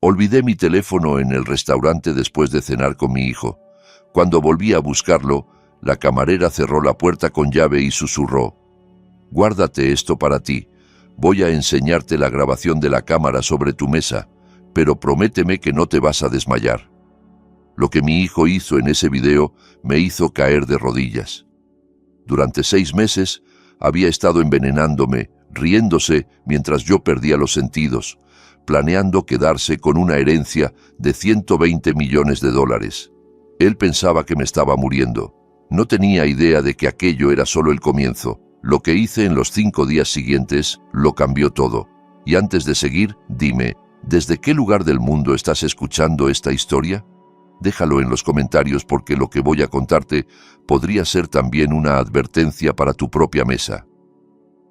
Olvidé mi teléfono en el restaurante después de cenar con mi hijo. Cuando volví a buscarlo, la camarera cerró la puerta con llave y susurró: «Guárdate esto para ti. Voy a enseñarte la grabación de la cámara sobre tu mesa, pero prométeme que no te vas a desmayar». Lo que mi hijo hizo en ese video me hizo caer de rodillas. Durante 6 meses había estado envenenándome, riéndose mientras yo perdía los sentidos, planeando quedarse con una herencia de $120 millones. Él pensaba que me estaba muriendo. No tenía idea de que aquello era solo el comienzo. Lo que hice en los 5 días siguientes lo cambió todo. Y antes de seguir, dime, ¿desde qué lugar del mundo estás escuchando esta historia? Déjalo en los comentarios porque lo que voy a contarte podría ser también una advertencia para tu propia mesa.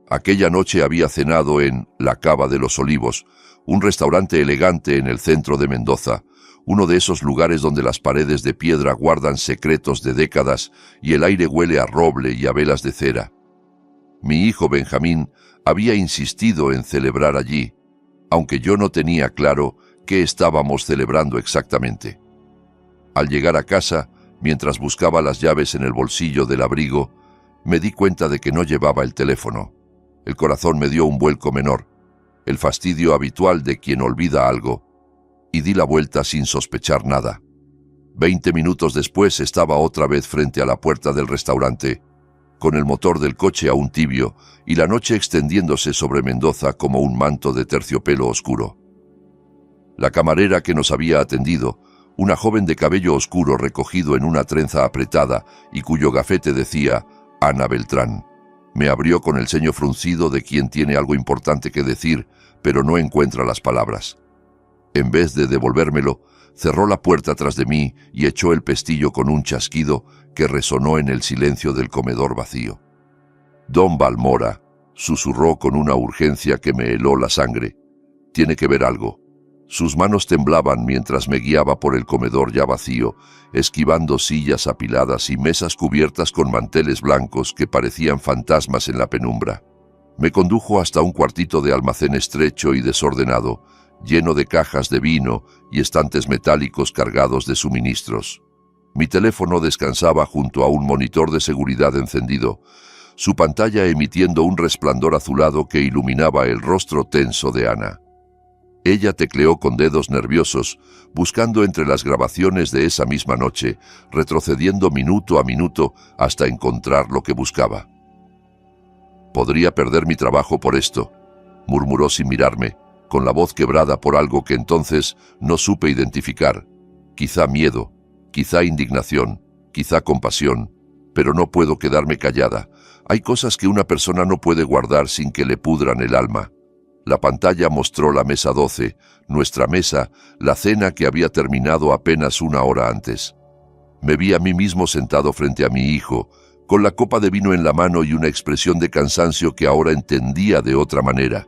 Aquella noche había cenado en La Cava de los Olivos, un restaurante elegante en el centro de Mendoza, uno de esos lugares donde las paredes de piedra guardan secretos de décadas y el aire huele a roble y a velas de cera. Mi hijo Benjamín había insistido en celebrar allí, aunque yo no tenía claro qué estábamos celebrando exactamente. Al llegar a casa, mientras buscaba las llaves en el bolsillo del abrigo, me di cuenta de que no llevaba el teléfono. El corazón me dio un vuelco menor, el fastidio habitual de quien olvida algo, y di la vuelta sin sospechar nada. 20 minutos después estaba otra vez frente a la puerta del restaurante, con el motor del coche aún tibio y la noche extendiéndose sobre Mendoza como un manto de terciopelo oscuro. La camarera que nos había atendido, una joven de cabello oscuro recogido en una trenza apretada y cuyo gafete decía Ana Beltrán, me abrió con el ceño fruncido de quien tiene algo importante que decir, pero no encuentra las palabras. En vez de devolvérmelo, cerró la puerta tras de mí y echó el pestillo con un chasquido que resonó en el silencio del comedor vacío. «Don Balmora», susurró con una urgencia que me heló la sangre. «Tiene que ver algo». Sus manos temblaban mientras me guiaba por el comedor ya vacío, esquivando sillas apiladas y mesas cubiertas con manteles blancos que parecían fantasmas en la penumbra. Me condujo hasta un cuartito de almacén estrecho y desordenado, lleno de cajas de vino y estantes metálicos cargados de suministros. Mi teléfono descansaba junto a un monitor de seguridad encendido, su pantalla emitiendo un resplandor azulado que iluminaba el rostro tenso de Ana. Ella tecleó con dedos nerviosos, buscando entre las grabaciones de esa misma noche, retrocediendo minuto a minuto hasta encontrar lo que buscaba. «Podría perder mi trabajo por esto», murmuró sin mirarme, con la voz quebrada por algo que entonces no supe identificar. Quizá miedo, quizá indignación, quizá compasión, pero no puedo quedarme callada. Hay cosas que una persona no puede guardar sin que le pudran el alma. La pantalla mostró la mesa 12, nuestra mesa, la cena que había terminado apenas una hora antes. Me vi a mí mismo sentado frente a mi hijo, con la copa de vino en la mano y una expresión de cansancio que ahora entendía de otra manera.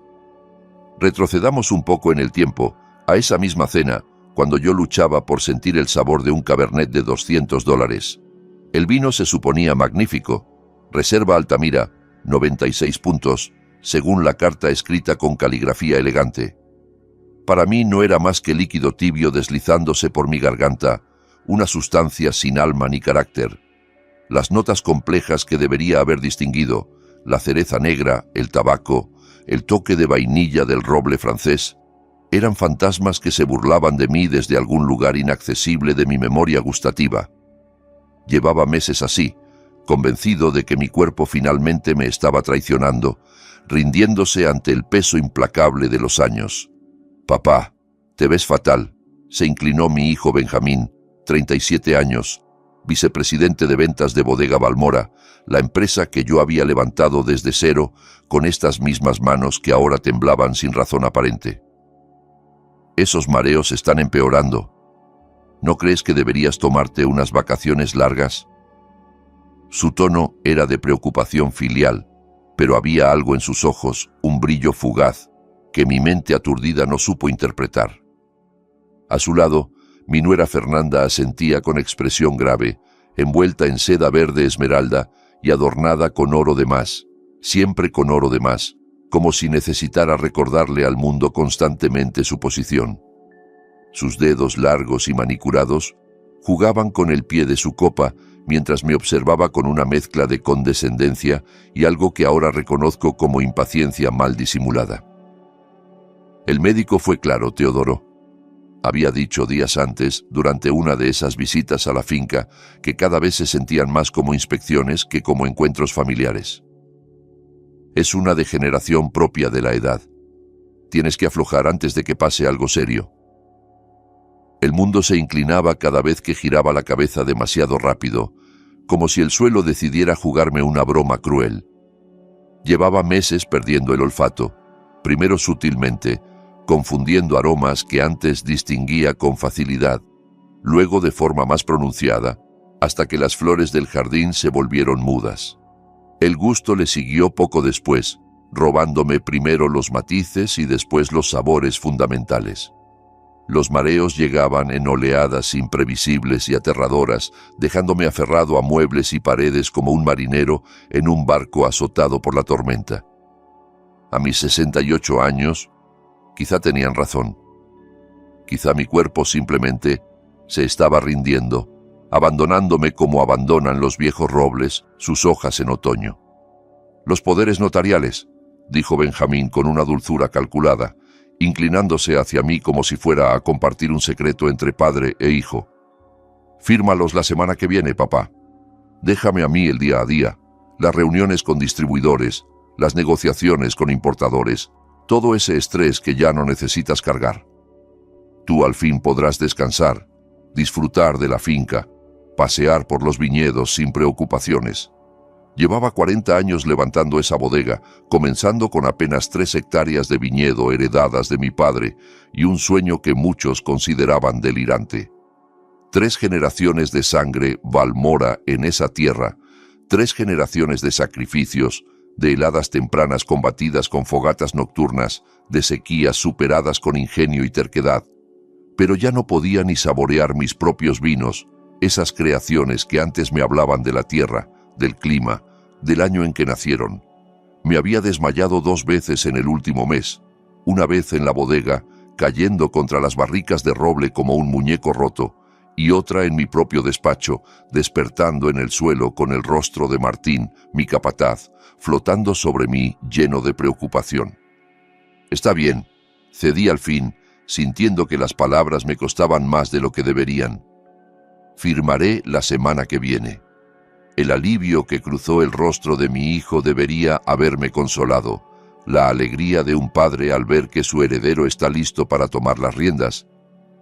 Retrocedamos un poco en el tiempo, a esa misma cena, cuando yo luchaba por sentir el sabor de un Cabernet de $200. El vino se suponía magnífico, Reserva Altamira, 96 puntos, según la carta escrita con caligrafía elegante. Para mí no era más que líquido tibio deslizándose por mi garganta, una sustancia sin alma ni carácter. Las notas complejas que debería haber distinguido, la cereza negra, el tabaco, el toque de vainilla del roble francés, eran fantasmas que se burlaban de mí desde algún lugar inaccesible de mi memoria gustativa. Llevaba meses así, convencido de que mi cuerpo finalmente me estaba traicionando, rindiéndose ante el peso implacable de los años. «Papá, te ves fatal», se inclinó mi hijo Benjamín, 37 años, vicepresidente de ventas de Bodega Balmora, la empresa que yo había levantado desde cero con estas mismas manos que ahora temblaban sin razón aparente. «Esos mareos están empeorando. ¿No crees que deberías tomarte unas vacaciones largas?» Su tono era de preocupación filial, pero había algo en sus ojos, un brillo fugaz, que mi mente aturdida no supo interpretar. A su lado, mi nuera Fernanda asentía con expresión grave, envuelta en seda verde esmeralda y adornada con oro de más, siempre con oro de más, como si necesitara recordarle al mundo constantemente su posición. Sus dedos largos y manicurados jugaban con el pie de su copa mientras me observaba con una mezcla de condescendencia y algo que ahora reconozco como impaciencia mal disimulada. El médico fue claro, Teodoro. Había dicho días antes, durante una de esas visitas a la finca, que cada vez se sentían más como inspecciones que como encuentros familiares. Es una degeneración propia de la edad. Tienes que aflojar antes de que pase algo serio. El mundo se inclinaba cada vez que giraba la cabeza demasiado rápido, como si el suelo decidiera jugarme una broma cruel. Llevaba meses perdiendo el olfato, primero sutilmente, confundiendo aromas que antes distinguía con facilidad, luego de forma más pronunciada, hasta que las flores del jardín se volvieron mudas. El gusto le siguió poco después, robándome primero los matices y después los sabores fundamentales. Los mareos llegaban en oleadas imprevisibles y aterradoras, dejándome aferrado a muebles y paredes como un marinero en un barco azotado por la tormenta. A mis 68 años, quizá tenían razón. Quizá mi cuerpo simplemente se estaba rindiendo, abandonándome como abandonan los viejos robles sus hojas en otoño. «Los poderes notariales», dijo Benjamín con una dulzura calculada, inclinándose hacia mí como si fuera a compartir un secreto entre padre e hijo. «Fírmalos la semana que viene, papá. Déjame a mí el día a día, las reuniones con distribuidores, las negociaciones con importadores, todo ese estrés que ya no necesitas cargar. Tú al fin podrás descansar, disfrutar de la finca, pasear por los viñedos sin preocupaciones». Llevaba 40 años levantando esa bodega, comenzando con apenas 3 hectáreas de viñedo heredadas de mi padre y un sueño que muchos consideraban delirante. 3 generaciones de sangre valmora en esa tierra, 3 generaciones de sacrificios, de heladas tempranas combatidas con fogatas nocturnas, de sequías superadas con ingenio y terquedad. Pero ya no podía ni saborear mis propios vinos, esas creaciones que antes me hablaban de la tierra, del clima, del año en que nacieron. Me había desmayado 2 veces en el último mes, una vez en la bodega, cayendo contra las barricas de roble como un muñeco roto, y otra en mi propio despacho, despertando en el suelo con el rostro de Martín, mi capataz, flotando sobre mí lleno de preocupación. «Está bien», cedí al fin, sintiendo que las palabras me costaban más de lo que deberían. «Firmaré la semana que viene». El alivio que cruzó el rostro de mi hijo debería haberme consolado, la alegría de un padre al ver que su heredero está listo para tomar las riendas.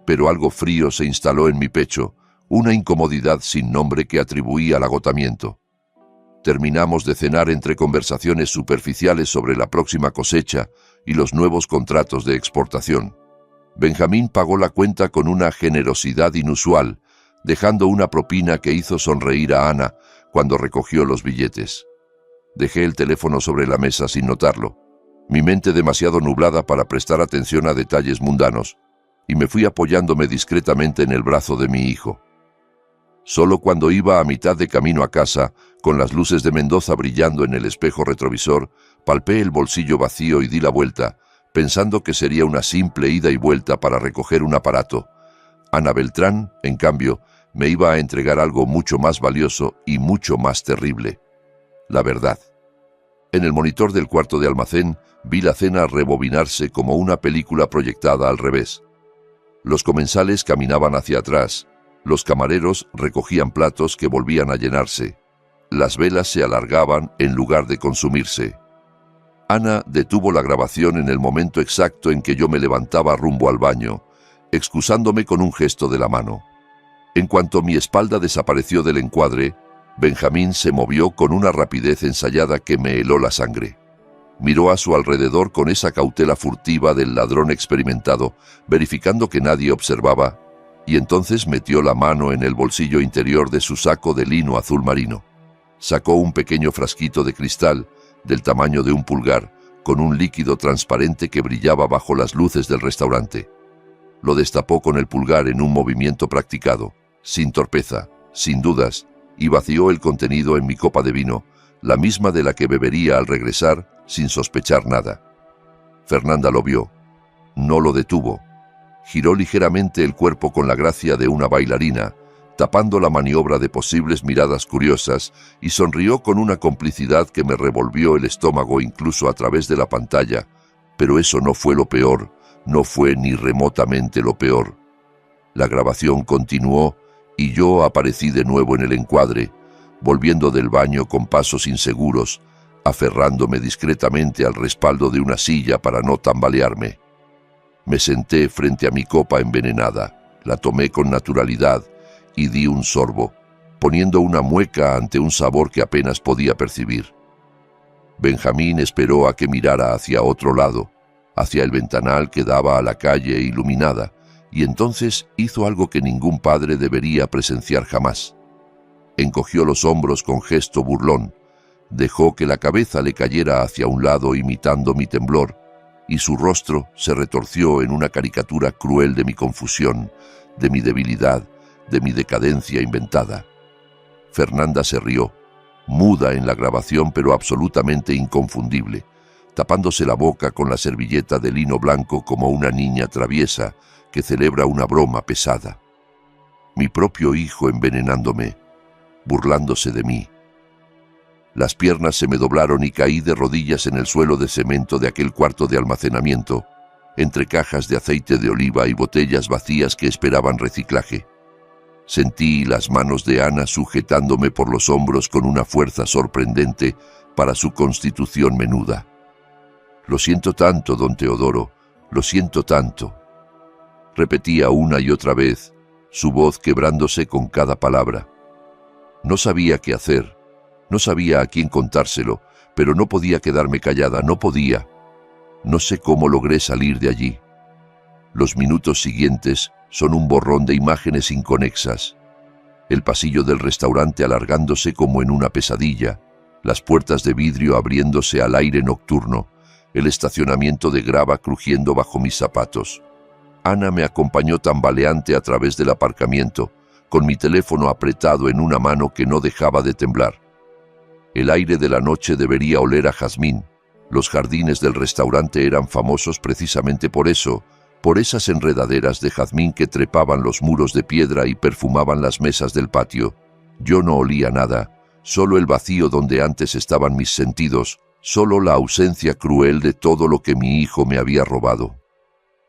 Pero algo frío se instaló en mi pecho, una incomodidad sin nombre que atribuí al agotamiento. Terminamos de cenar entre conversaciones superficiales sobre la próxima cosecha y los nuevos contratos de exportación. Benjamín pagó la cuenta con una generosidad inusual, dejando una propina que hizo sonreír a Ana cuando recogió los billetes. Dejé el teléfono sobre la mesa sin notarlo, mi mente demasiado nublada para prestar atención a detalles mundanos, y me fui apoyándome discretamente en el brazo de mi hijo. Solo cuando iba a mitad de camino a casa, con las luces de Mendoza brillando en el espejo retrovisor, palpé el bolsillo vacío y di la vuelta, pensando que sería una simple ida y vuelta para recoger un aparato. Ana Beltrán, en cambio, me iba a entregar algo mucho más valioso y mucho más terrible: la verdad. En el monitor del cuarto de almacén vi la cena rebobinarse como una película proyectada al revés. Los comensales caminaban hacia atrás, los camareros recogían platos que volvían a llenarse, las velas se alargaban en lugar de consumirse. Ana detuvo la grabación en el momento exacto en que yo me levantaba rumbo al baño, excusándome con un gesto de la mano. En cuanto mi espalda desapareció del encuadre, Benjamín se movió con una rapidez ensayada que me heló la sangre. Miró a su alrededor con esa cautela furtiva del ladrón experimentado, verificando que nadie observaba, y entonces metió la mano en el bolsillo interior de su saco de lino azul marino. Sacó un pequeño frasquito de cristal, del tamaño de un pulgar, con un líquido transparente que brillaba bajo las luces del restaurante. Lo destapó con el pulgar en un movimiento practicado, sin torpeza, sin dudas, y vació el contenido en mi copa de vino, la misma de la que bebería al regresar, sin sospechar nada. Fernanda lo vio. No lo detuvo. Giró ligeramente el cuerpo con la gracia de una bailarina, tapando la maniobra de posibles miradas curiosas, y sonrió con una complicidad que me revolvió el estómago incluso a través de la pantalla. Pero eso no fue lo peor, no fue ni remotamente lo peor. La grabación continuó y yo aparecí de nuevo en el encuadre, volviendo del baño con pasos inseguros, aferrándome discretamente al respaldo de una silla para no tambalearme. Me senté frente a mi copa envenenada, la tomé con naturalidad y di un sorbo, poniendo una mueca ante un sabor que apenas podía percibir. Benjamín esperó a que mirara hacia otro lado, hacia el ventanal que daba a la calle iluminada, y entonces hizo algo que ningún padre debería presenciar jamás. Encogió los hombros con gesto burlón, dejó que la cabeza le cayera hacia un lado imitando mi temblor, y su rostro se retorció en una caricatura cruel de mi confusión, de mi debilidad, de mi decadencia inventada. Fernanda se rió, muda en la grabación pero absolutamente inconfundible, tapándose la boca con la servilleta de lino blanco como una niña traviesa que celebra una broma pesada. Mi propio hijo envenenándome, burlándose de mí. Las piernas se me doblaron y caí de rodillas en el suelo de cemento de aquel cuarto de almacenamiento, entre cajas de aceite de oliva y botellas vacías que esperaban reciclaje. Sentí las manos de Ana sujetándome por los hombros con una fuerza sorprendente para su constitución menuda. «Lo siento tanto, don Teodoro, lo siento tanto», repetía una y otra vez, su voz quebrándose con cada palabra. No sabía qué hacer, no sabía a quién contárselo, pero no podía quedarme callada, no podía. No sé cómo logré salir de allí. Los minutos siguientes son un borrón de imágenes inconexas. El pasillo del restaurante alargándose como en una pesadilla, las puertas de vidrio abriéndose al aire nocturno, el estacionamiento de grava crujiendo bajo mis zapatos. Ana me acompañó tambaleante a través del aparcamiento, con mi teléfono apretado en una mano que no dejaba de temblar. El aire de la noche debería oler a jazmín. Los jardines del restaurante eran famosos precisamente por eso, por esas enredaderas de jazmín que trepaban los muros de piedra y perfumaban las mesas del patio. Yo no olía nada, solo el vacío donde antes estaban mis sentidos, solo la ausencia cruel de todo lo que mi hijo me había robado.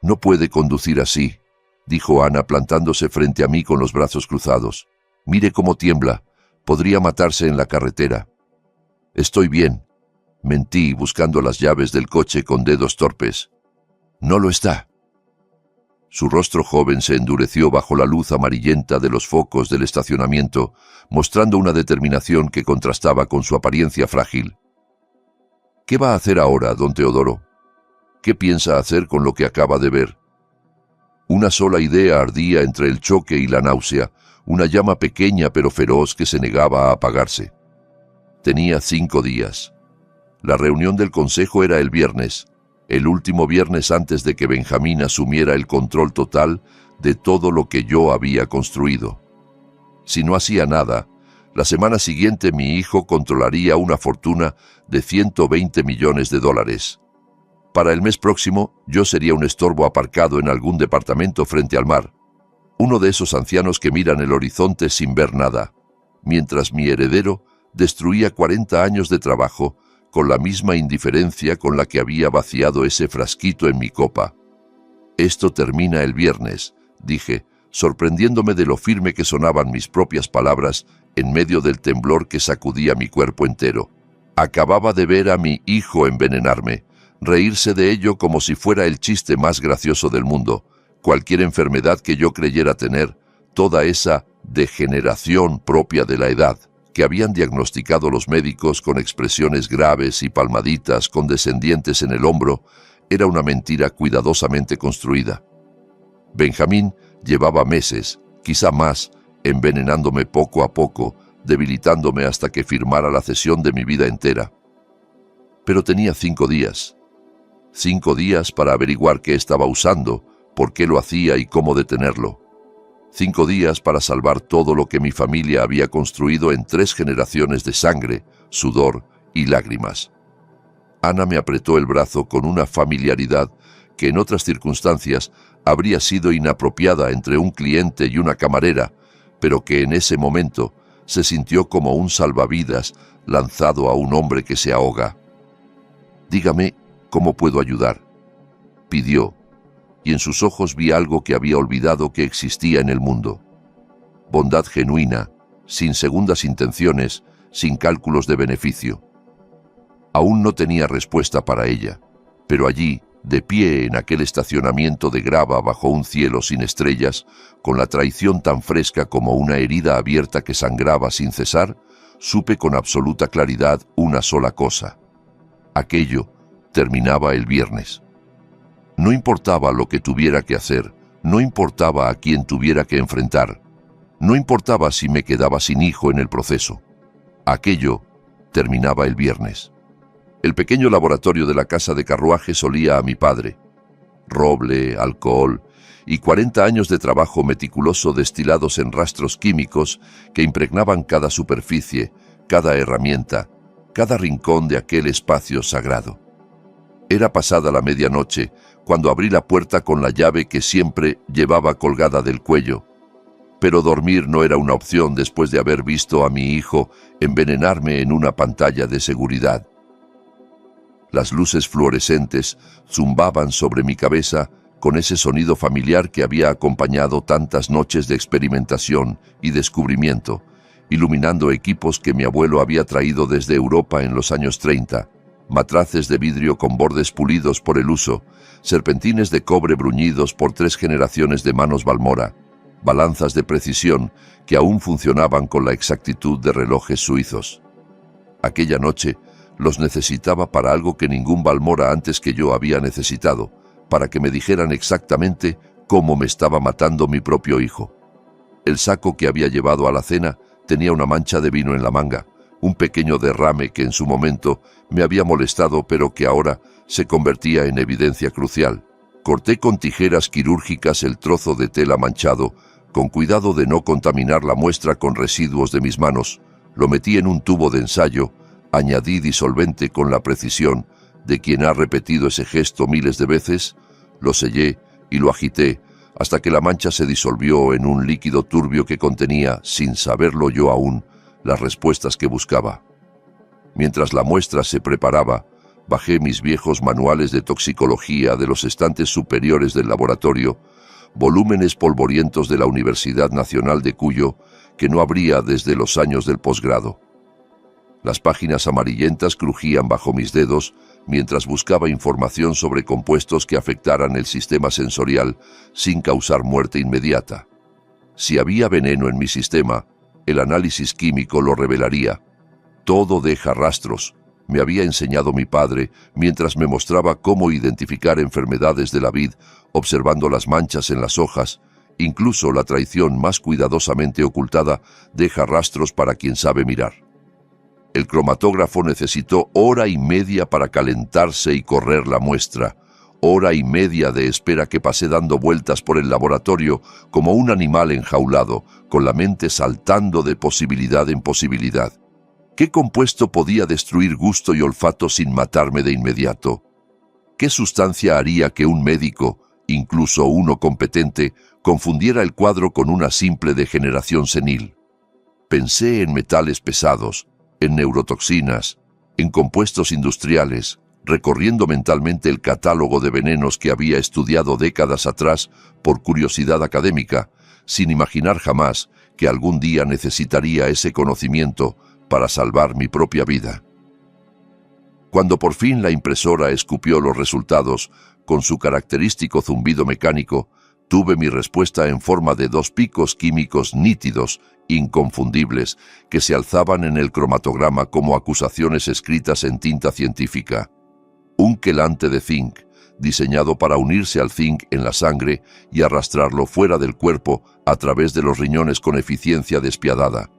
«No puede conducir así», dijo Ana plantándose frente a mí con los brazos cruzados. «Mire cómo tiembla, podría matarse en la carretera». «Estoy bien», mentí buscando las llaves del coche con dedos torpes. «No lo está». Su rostro joven se endureció bajo la luz amarillenta de los focos del estacionamiento, mostrando una determinación que contrastaba con su apariencia frágil. «¿Qué va a hacer ahora, don Teodoro? ¿Qué piensa hacer con lo que acaba de ver?» Una sola idea ardía entre el choque y la náusea, una llama pequeña pero feroz que se negaba a apagarse. Tenía 5 días. La reunión del consejo era el viernes, el último viernes antes de que Benjamín asumiera el control total de todo lo que yo había construido. Si no hacía nada, la semana siguiente mi hijo controlaría una fortuna de $120 millones. Para el mes próximo, yo sería un estorbo aparcado en algún departamento frente al mar, uno de esos ancianos que miran el horizonte sin ver nada, mientras mi heredero destruía 40 años de trabajo con la misma indiferencia con la que había vaciado ese frasquito en mi copa. «Esto termina el viernes», dije, sorprendiéndome de lo firme que sonaban mis propias palabras en medio del temblor que sacudía mi cuerpo entero. Acababa de ver a mi hijo envenenarme, reírse de ello como si fuera el chiste más gracioso del mundo, cualquier enfermedad que yo creyera tener, toda esa degeneración propia de la edad que habían diagnosticado los médicos con expresiones graves y palmaditas condescendientes en el hombro, era una mentira cuidadosamente construida. Benjamín llevaba meses, quizá más, envenenándome poco a poco, debilitándome hasta que firmara la cesión de mi vida entera. Pero tenía 5 días. 5 días para averiguar qué estaba usando, por qué lo hacía y cómo detenerlo. 5 días para salvar todo lo que mi familia había construido en 3 generaciones de sangre, sudor y lágrimas. Ana me apretó el brazo con una familiaridad que en otras circunstancias habría sido inapropiada entre un cliente y una camarera, pero que en ese momento se sintió como un salvavidas lanzado a un hombre que se ahoga. «Dígame, ¿cómo puedo ayudar?», pidió, y en sus ojos vi algo que había olvidado que existía en el mundo. Bondad genuina, sin segundas intenciones, sin cálculos de beneficio. Aún no tenía respuesta para ella, pero allí, de pie en aquel estacionamiento de grava bajo un cielo sin estrellas, con la traición tan fresca como una herida abierta que sangraba sin cesar, supe con absoluta claridad una sola cosa. Aquello terminaba el viernes. No importaba lo que tuviera que hacer, no importaba a quién tuviera que enfrentar, no importaba si me quedaba sin hijo en el proceso. Aquello terminaba el viernes. El pequeño laboratorio de la casa de carruajes olía a mi padre. Roble, alcohol y 40 años de trabajo meticuloso destilados en rastros químicos que impregnaban cada superficie, cada herramienta, cada rincón de aquel espacio sagrado. Era pasada la medianoche cuando abrí la puerta con la llave que siempre llevaba colgada del cuello. Pero dormir no era una opción después de haber visto a mi hijo envenenarme en una pantalla de seguridad. Las luces fluorescentes zumbaban sobre mi cabeza con ese sonido familiar que había acompañado tantas noches de experimentación y descubrimiento, iluminando equipos que mi abuelo había traído desde Europa en los años 30, matraces de vidrio con bordes pulidos por el uso, serpentines de cobre bruñidos por 3 generaciones de manos Balmora, balanzas de precisión que aún funcionaban con la exactitud de relojes suizos. Aquella noche los necesitaba para algo que ningún Balmora antes que yo había necesitado, para que me dijeran exactamente cómo me estaba matando mi propio hijo. El saco que había llevado a la cena tenía una mancha de vino en la manga, un pequeño derrame que en su momento me había molestado pero que ahora se convertía en evidencia crucial. Corté con tijeras quirúrgicas el trozo de tela manchado, con cuidado de no contaminar la muestra con residuos de mis manos. Lo metí en un tubo de ensayo, añadí disolvente con la precisión de quien ha repetido ese gesto miles de veces, lo sellé y lo agité hasta que la mancha se disolvió en un líquido turbio que contenía, sin saberlo yo aún, las respuestas que buscaba. Mientras la muestra se preparaba, bajé mis viejos manuales de toxicología de los estantes superiores del laboratorio, volúmenes polvorientos de la Universidad Nacional de Cuyo que no abría desde los años del posgrado. Las páginas amarillentas crujían bajo mis dedos mientras buscaba información sobre compuestos que afectaran el sistema sensorial sin causar muerte inmediata. Si había veneno en mi sistema, el análisis químico lo revelaría. Todo deja rastros, me había enseñado mi padre mientras me mostraba cómo identificar enfermedades de la vid, observando las manchas en las hojas. Incluso la traición más cuidadosamente ocultada deja rastros para quien sabe mirar. El cromatógrafo necesitó 1 hora y media para calentarse y correr la muestra, 1 hora y media de espera que pasé dando vueltas por el laboratorio como un animal enjaulado, con la mente saltando de posibilidad en posibilidad. ¿Qué compuesto podía destruir gusto y olfato sin matarme de inmediato? ¿Qué sustancia haría que un médico, incluso uno competente, confundiera el cuadro con una simple degeneración senil? Pensé en metales pesados, en neurotoxinas, en compuestos industriales, recorriendo mentalmente el catálogo de venenos que había estudiado décadas atrás por curiosidad académica, sin imaginar jamás que algún día necesitaría ese conocimiento para salvar mi propia vida. Cuando por fin la impresora escupió los resultados, con su característico zumbido mecánico, tuve mi respuesta en forma de 2 picos químicos nítidos, inconfundibles, que se alzaban en el cromatograma como acusaciones escritas en tinta científica. Un quelante de zinc, diseñado para unirse al zinc en la sangre y arrastrarlo fuera del cuerpo a través de los riñones con eficiencia despiadada.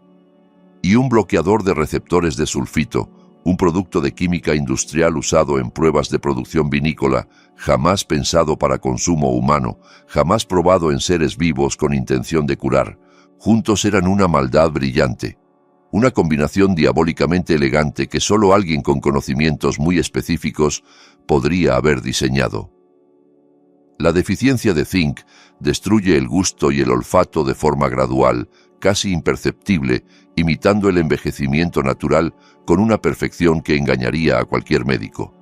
Y un bloqueador de receptores de sulfito, un producto de química industrial usado en pruebas de producción vinícola, jamás pensado para consumo humano, jamás probado en seres vivos con intención de curar. Juntos eran una maldad brillante, una combinación diabólicamente elegante que solo alguien con conocimientos muy específicos podría haber diseñado. La deficiencia de zinc destruye el gusto y el olfato de forma gradual, casi imperceptible, imitando el envejecimiento natural con una perfección que engañaría a cualquier médico.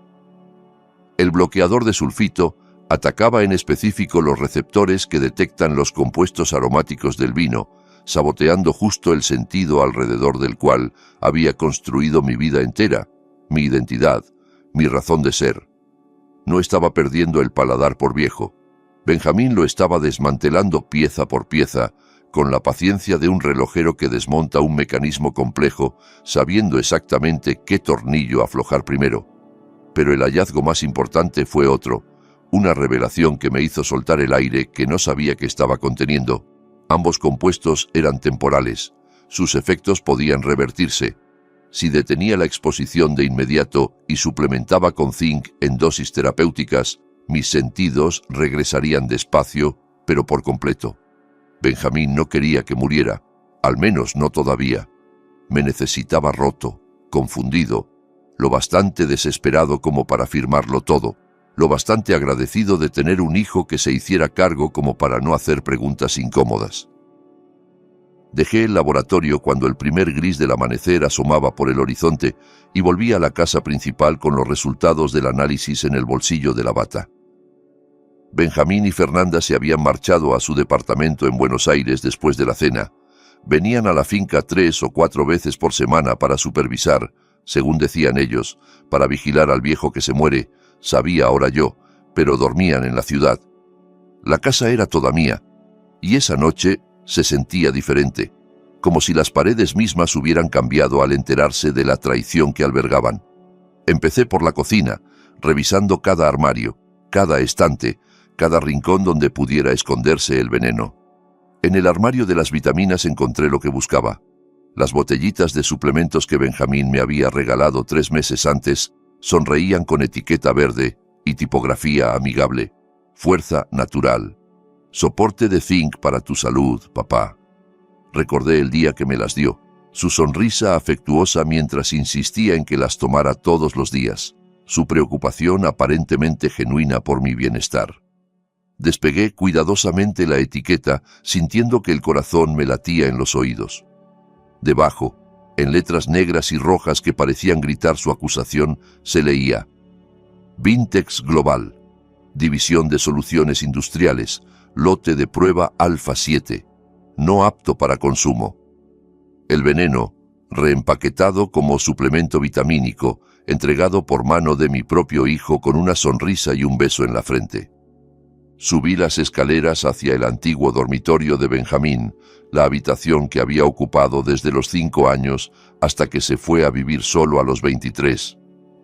El bloqueador de sulfito atacaba en específico los receptores que detectan los compuestos aromáticos del vino, saboteando justo el sentido alrededor del cual había construido mi vida entera, mi identidad, mi razón de ser. No estaba perdiendo el paladar por viejo. Benjamín lo estaba desmantelando pieza por pieza, con la paciencia de un relojero que desmonta un mecanismo complejo, sabiendo exactamente qué tornillo aflojar primero. Pero el hallazgo más importante fue otro, una revelación que me hizo soltar el aire que no sabía que estaba conteniendo. Ambos compuestos eran temporales. Sus efectos podían revertirse. Si detenía la exposición de inmediato y suplementaba con zinc en dosis terapéuticas, mis sentidos regresarían despacio, pero por completo. Benjamín no quería que muriera, al menos no todavía. Me necesitaba roto, confundido, lo bastante desesperado como para firmarlo todo, lo bastante agradecido de tener un hijo que se hiciera cargo como para no hacer preguntas incómodas. Dejé el laboratorio cuando el primer gris del amanecer asomaba por el horizonte y volví a la casa principal con los resultados del análisis en el bolsillo de la bata. Benjamín y Fernanda se habían marchado a su departamento en Buenos Aires después de la cena. Venían a la finca 3 o 4 veces por semana para supervisar, según decían ellos, para vigilar al viejo que se muere, sabía ahora yo, pero dormían en la ciudad. La casa era toda mía, y esa noche se sentía diferente, como si las paredes mismas hubieran cambiado al enterarse de la traición que albergaban. Empecé por la cocina, revisando cada armario, cada estante, cada rincón donde pudiera esconderse el veneno. En el armario de las vitaminas encontré lo que buscaba. Las botellitas de suplementos que Benjamín me había regalado 3 meses antes sonreían con etiqueta verde y tipografía amigable. Fuerza natural. Soporte de zinc para tu salud, papá. Recordé el día que me las dio, su sonrisa afectuosa mientras insistía en que las tomara todos los días, su preocupación aparentemente genuina por mi bienestar. Despegué cuidadosamente la etiqueta, sintiendo que el corazón me latía en los oídos. Debajo, en letras negras y rojas que parecían gritar su acusación, se leía: Vintex Global, División de Soluciones Industriales, lote de prueba Alfa 7, no apto para consumo. El veneno, reempaquetado como suplemento vitamínico, entregado por mano de mi propio hijo con una sonrisa y un beso en la frente. Subí las escaleras hacia el antiguo dormitorio de Benjamín, la habitación que había ocupado desde los 5 años hasta que se fue a vivir solo a los 23.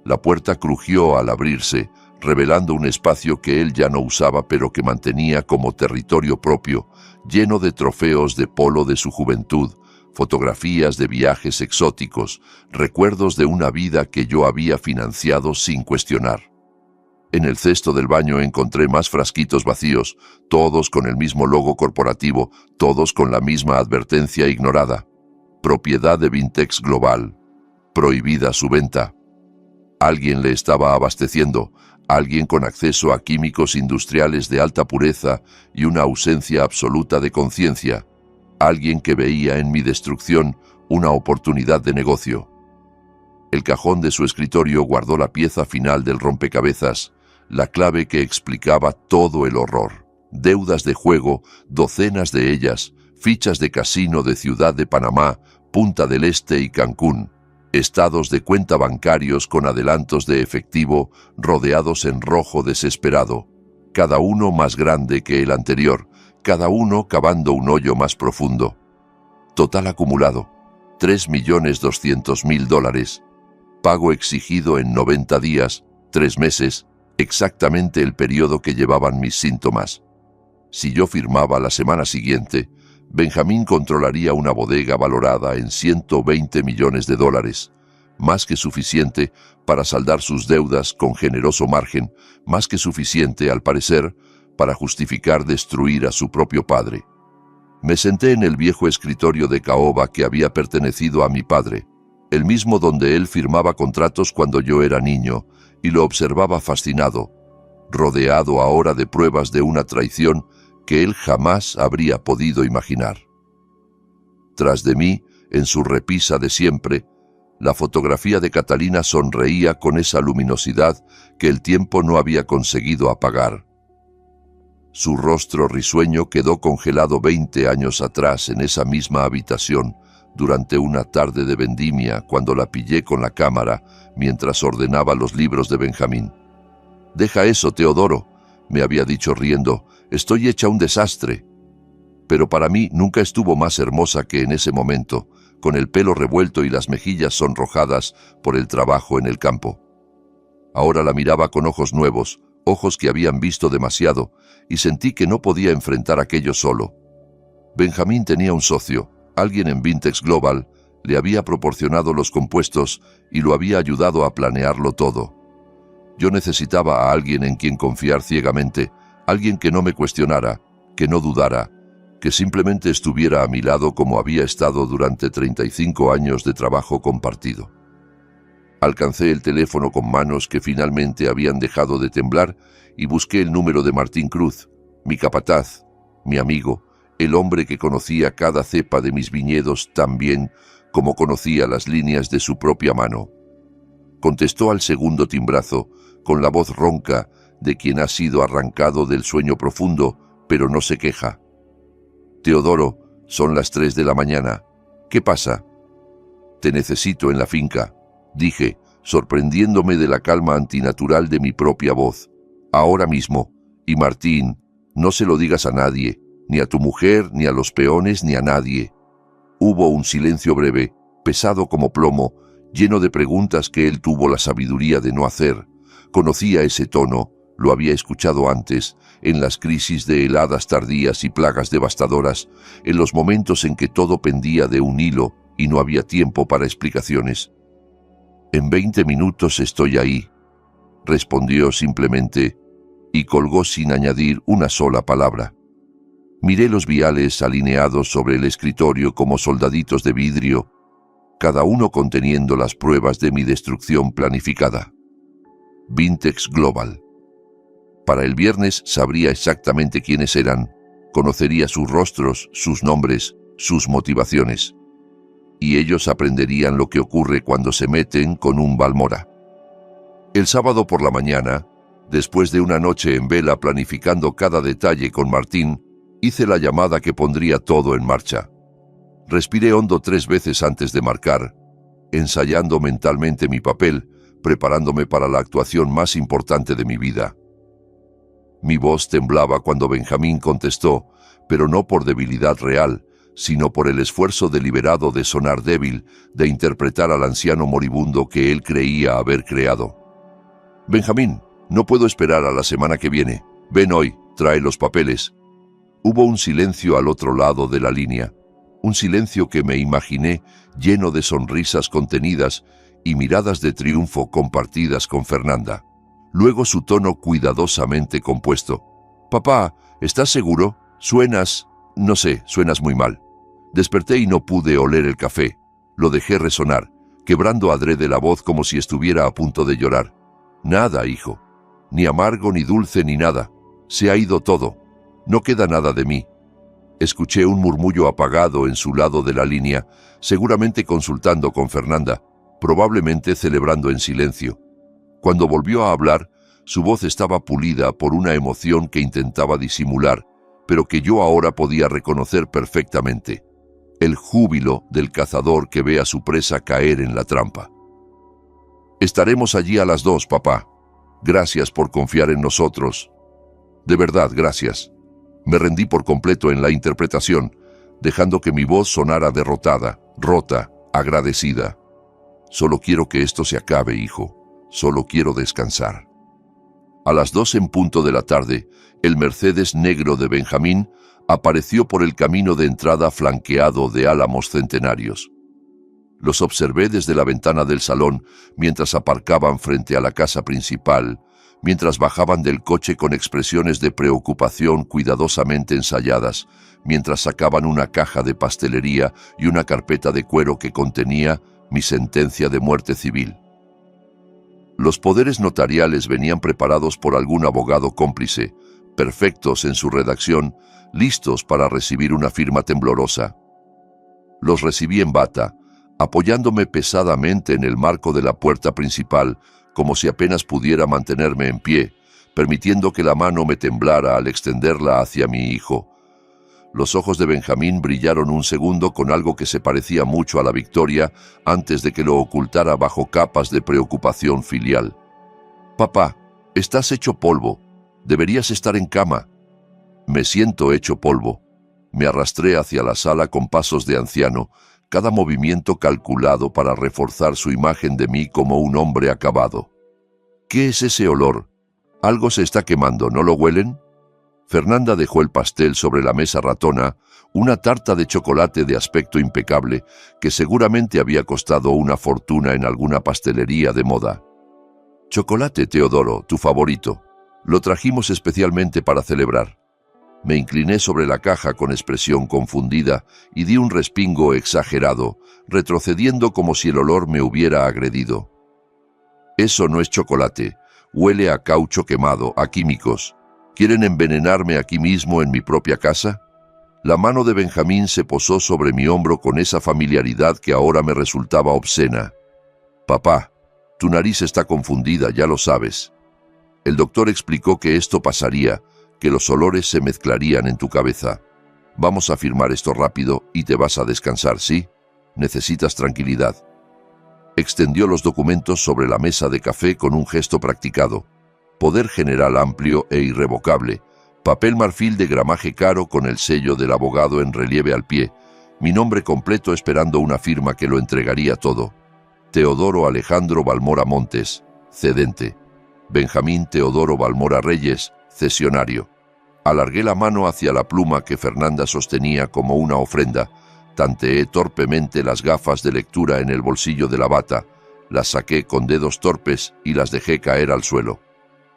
La puerta crujió al abrirse, revelando un espacio que él ya no usaba pero que mantenía como territorio propio, lleno de trofeos de polo de su juventud, fotografías de viajes exóticos, recuerdos de una vida que yo había financiado sin cuestionar. En el cesto del baño encontré más frasquitos vacíos, todos con el mismo logo corporativo, todos con la misma advertencia ignorada. Propiedad de Vintex Global. Prohibida su venta. Alguien le estaba abasteciendo, alguien con acceso a químicos industriales de alta pureza y una ausencia absoluta de conciencia. Alguien que veía en mi destrucción una oportunidad de negocio. El cajón de su escritorio guardó la pieza final del rompecabezas, la clave que explicaba todo el horror. Deudas de juego, docenas de ellas, fichas de casino de Ciudad de Panamá, Punta del Este y Cancún, estados de cuenta bancarios con adelantos de efectivo rodeados en rojo desesperado, cada uno más grande que el anterior, cada uno cavando un hoyo más profundo. Total acumulado, $3.200.000. Pago exigido en 90 días, 3 meses, exactamente el periodo que llevaban mis síntomas. Si yo firmaba la semana siguiente, Benjamín controlaría una bodega valorada en $120 millones, más que suficiente para saldar sus deudas con generoso margen, más que suficiente, al parecer, para justificar destruir a su propio padre. Me senté en el viejo escritorio de caoba que había pertenecido a mi padre, el mismo donde él firmaba contratos cuando yo era niño, y lo observaba fascinado. rodeado ahora de pruebas de una traición que él jamás habría podido imaginar. Tras de mí, en su repisa de siempre, la fotografía de Catalina sonreía con esa luminosidad que el tiempo no había conseguido apagar. Su rostro risueño quedó congelado 20 años atrás en esa misma habitación, durante una tarde de vendimia, cuando la pillé con la cámara mientras ordenaba los libros de Benjamín. «Deja eso, Teodoro», me había dicho riendo, «estoy hecha un desastre». Pero para mí nunca estuvo más hermosa que en ese momento, con el pelo revuelto y las mejillas sonrojadas por el trabajo en el campo. Ahora la miraba con ojos nuevos, ojos que habían visto demasiado, y sentí que no podía enfrentar aquello solo. Benjamín tenía un socio, alguien en Vintex Global, le había proporcionado los compuestos y lo había ayudado a planearlo todo. Yo necesitaba a alguien en quien confiar ciegamente, alguien que no me cuestionara, que no dudara, que simplemente estuviera a mi lado como había estado durante 35 años de trabajo compartido. Alcancé el teléfono con manos que finalmente habían dejado de temblar y busqué el número de Martín Cruz, mi capataz, mi amigo, el hombre que conocía cada cepa de mis viñedos tan bien como conocía las líneas de su propia mano. Contestó al segundo timbrazo, con la voz ronca de quien ha sido arrancado del sueño profundo, pero no se queja. «Teodoro, son las 3 de la mañana. ¿Qué pasa?» «Te necesito en la finca», dije, sorprendiéndome de la calma antinatural de mi propia voz. «Ahora mismo. Y Martín, no se lo digas a nadie, ni a tu mujer, ni a los peones, ni a nadie». Hubo un silencio breve, pesado como plomo, lleno de preguntas que él tuvo la sabiduría de no hacer. Conocía ese tono, lo había escuchado antes, en las crisis de heladas tardías y plagas devastadoras, en los momentos en que todo pendía de un hilo y no había tiempo para explicaciones. «En 20 minutos estoy ahí», respondió simplemente, y colgó sin añadir una sola palabra. Miré los viales alineados sobre el escritorio como soldaditos de vidrio, cada uno conteniendo las pruebas de mi destrucción planificada. Vintex Global. Para el viernes sabría exactamente quiénes eran, conocería sus rostros, sus nombres, sus motivaciones. Y ellos aprenderían lo que ocurre cuando se meten con un Balmora. El sábado por la mañana, después de una noche en vela planificando cada detalle con Martín, hice la llamada que pondría todo en marcha. Respiré hondo 3 veces antes de marcar, ensayando mentalmente mi papel, preparándome para la actuación más importante de mi vida. Mi voz temblaba cuando Benjamín contestó, pero no por debilidad real, sino por el esfuerzo deliberado de sonar débil, de interpretar al anciano moribundo que él creía haber creado. «Benjamín, no puedo esperar a la semana que viene. Ven hoy, trae los papeles». Hubo un silencio al otro lado de la línea, un silencio que me imaginé lleno de sonrisas contenidas y miradas de triunfo compartidas con Fernanda. Luego su tono cuidadosamente compuesto. «Papá, ¿estás seguro? Suenas... no sé, suenas muy mal». Desperté y no pude oler el café. Lo dejé resonar, quebrando adrede la voz como si estuviera a punto de llorar. «Nada, hijo. Ni amargo, ni dulce, ni nada. Se ha ido todo. No queda nada de mí». Escuché un murmullo apagado en su lado de la línea, seguramente consultando con Fernanda, probablemente celebrando en silencio. Cuando volvió a hablar, su voz estaba pulida por una emoción que intentaba disimular, pero que yo ahora podía reconocer perfectamente. El júbilo del cazador que ve a su presa caer en la trampa. «Estaremos allí a las 2, papá. Gracias por confiar en nosotros. De verdad, gracias». Me rendí por completo en la interpretación, dejando que mi voz sonara derrotada, rota, agradecida. «Solo quiero que esto se acabe, hijo. Solo quiero descansar». A las 2 en punto de la tarde, el Mercedes negro de Benjamín apareció por el camino de entrada flanqueado de álamos centenarios. Los observé desde la ventana del salón mientras aparcaban frente a la casa principal, mientras bajaban del coche con expresiones de preocupación cuidadosamente ensayadas, mientras sacaban una caja de pastelería y una carpeta de cuero que contenía mi sentencia de muerte civil. Los poderes notariales venían preparados por algún abogado cómplice, perfectos en su redacción, listos para recibir una firma temblorosa. Los recibí en bata, apoyándome pesadamente en el marco de la puerta principal, como si apenas pudiera mantenerme en pie, permitiendo que la mano me temblara al extenderla hacia mi hijo. Los ojos de Benjamín brillaron un segundo con algo que se parecía mucho a la victoria antes de que lo ocultara bajo capas de preocupación filial. «Papá, estás hecho polvo. Deberías estar en cama». «Me siento hecho polvo». Me arrastré hacia la sala con pasos de anciano, cada movimiento calculado para reforzar su imagen de mí como un hombre acabado. «¿Qué es ese olor? Algo se está quemando, ¿no lo huelen?» Fernanda dejó el pastel sobre la mesa ratona, una tarta de chocolate de aspecto impecable que seguramente había costado una fortuna en alguna pastelería de moda. «Chocolate, Teodoro, tu favorito. Lo trajimos especialmente para celebrar». Me incliné sobre la caja con expresión confundida y di un respingo exagerado, retrocediendo como si el olor me hubiera agredido. «Eso no es chocolate. Huele a caucho quemado, a químicos. ¿Quieren envenenarme aquí mismo en mi propia casa?» La mano de Benjamín se posó sobre mi hombro con esa familiaridad que ahora me resultaba obscena. «Papá, tu nariz está confundida, ya lo sabes. El doctor explicó que esto pasaría, que los olores se mezclarían en tu cabeza. Vamos a firmar esto rápido y te vas a descansar, ¿sí? Necesitas tranquilidad». Extendió los documentos sobre la mesa de café con un gesto practicado. Poder general amplio e irrevocable, papel marfil de gramaje caro con el sello del abogado en relieve al pie, mi nombre completo esperando una firma que lo entregaría todo. Teodoro Alejandro Balmora Montes, cedente. Benjamín Teodoro Balmora Reyes, cesionario. Alargué la mano hacia la pluma que Fernanda sostenía como una ofrenda, tanteé torpemente las gafas de lectura en el bolsillo de la bata, las saqué con dedos torpes y las dejé caer al suelo.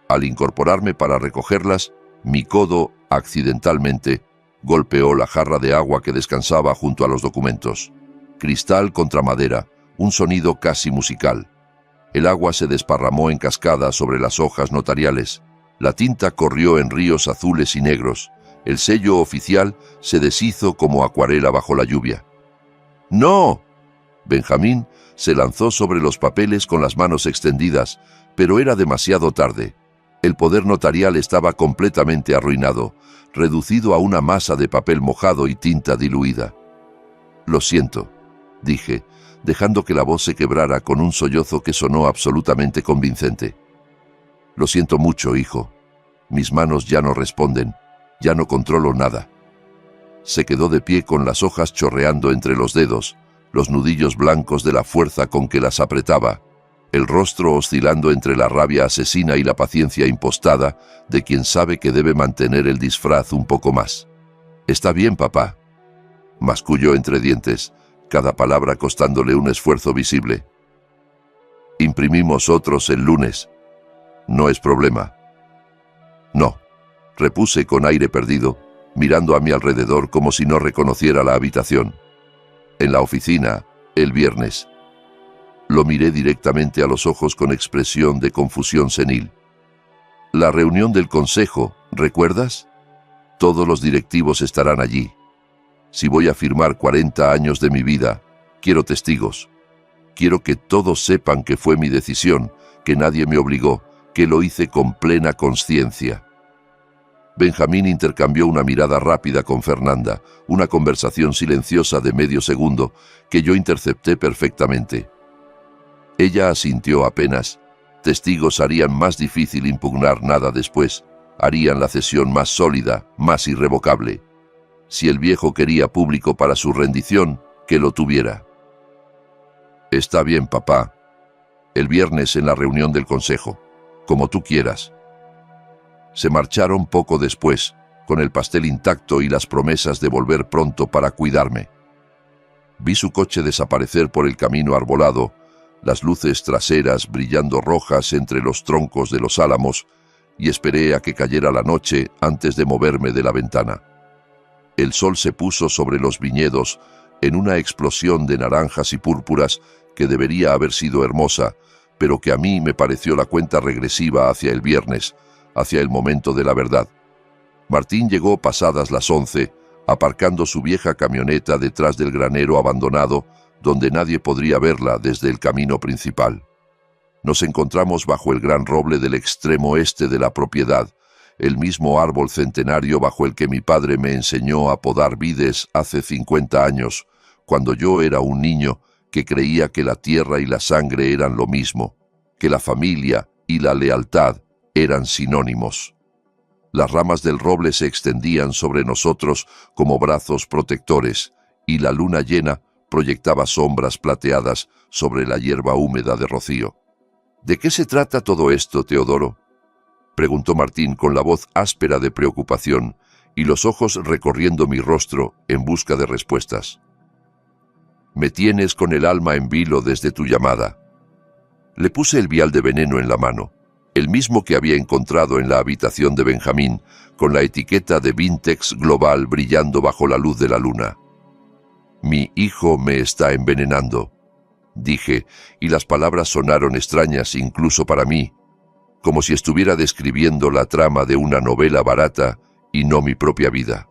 Al incorporarme para recogerlas, mi codo, accidentalmente, golpeó la jarra de agua que descansaba junto a los documentos. Cristal contra madera, un sonido casi musical. El agua se desparramó en cascada sobre las hojas notariales. La tinta corrió en ríos azules y negros. El sello oficial se deshizo como acuarela bajo la lluvia. ¡No! Benjamín se lanzó sobre los papeles con las manos extendidas, pero era demasiado tarde. El poder notarial estaba completamente arruinado, reducido a una masa de papel mojado y tinta diluida. «Lo siento», dije, dejando que la voz se quebrara con un sollozo que sonó absolutamente convincente. «Lo siento mucho, hijo. Mis manos ya no responden, ya no controlo nada». Se quedó de pie con las hojas chorreando entre los dedos, los nudillos blancos de la fuerza con que las apretaba, el rostro oscilando entre la rabia asesina y la paciencia impostada de quien sabe que debe mantener el disfraz un poco más. «Está bien, papá», masculló entre dientes, cada palabra costándole un esfuerzo visible. «Imprimimos otros el lunes. No es problema». «No», repuse con aire perdido, mirando a mi alrededor como si no reconociera la habitación. «En la oficina, el viernes». Lo miré directamente a los ojos con expresión de confusión senil. «La reunión del consejo, ¿recuerdas? Todos los directivos estarán allí. Si voy a firmar 40 años de mi vida, quiero testigos. Quiero que todos sepan que fue mi decisión, que nadie me obligó, que lo hice con plena conciencia». Benjamín intercambió una mirada rápida con Fernanda, una conversación silenciosa de medio segundo que yo intercepté perfectamente. Ella asintió apenas. Testigos harían más difícil impugnar nada después, harían la cesión más sólida, más irrevocable. Si el viejo quería público para su rendición, que lo tuviera. «Está bien, papá. El viernes en la reunión del consejo, como tú quieras». Se marcharon poco después, con el pastel intacto y las promesas de volver pronto para cuidarme. Vi su coche desaparecer por el camino arbolado, las luces traseras brillando rojas entre los troncos de los álamos, y esperé a que cayera la noche antes de moverme de la ventana. El sol se puso sobre los viñedos en una explosión de naranjas y púrpuras que debería haber sido hermosa, pero que a mí me pareció la cuenta regresiva hacia el viernes, hacia el momento de la verdad. Martín llegó pasadas las 11, aparcando su vieja camioneta detrás del granero abandonado, donde nadie podría verla desde el camino principal. Nos encontramos bajo el gran roble del extremo este de la propiedad, el mismo árbol centenario bajo el que mi padre me enseñó a podar vides hace 50 años, cuando yo era un niño que creía que la tierra y la sangre eran lo mismo, que la familia y la lealtad eran sinónimos. Las ramas del roble se extendían sobre nosotros como brazos protectores, y la luna llena proyectaba sombras plateadas sobre la hierba húmeda de rocío. ¿De qué se trata todo esto, Teodoro?, preguntó Martín con la voz áspera de preocupación y los ojos recorriendo mi rostro en busca de respuestas. Me tienes con el alma en vilo desde tu llamada. Le puse el vial de veneno en la mano, el mismo que había encontrado en la habitación de Benjamín, con la etiqueta de Vintex Global brillando bajo la luz de la luna. Mi hijo me está envenenando, dije, y las palabras sonaron extrañas incluso para mí, como si estuviera describiendo la trama de una novela barata y no mi propia vida.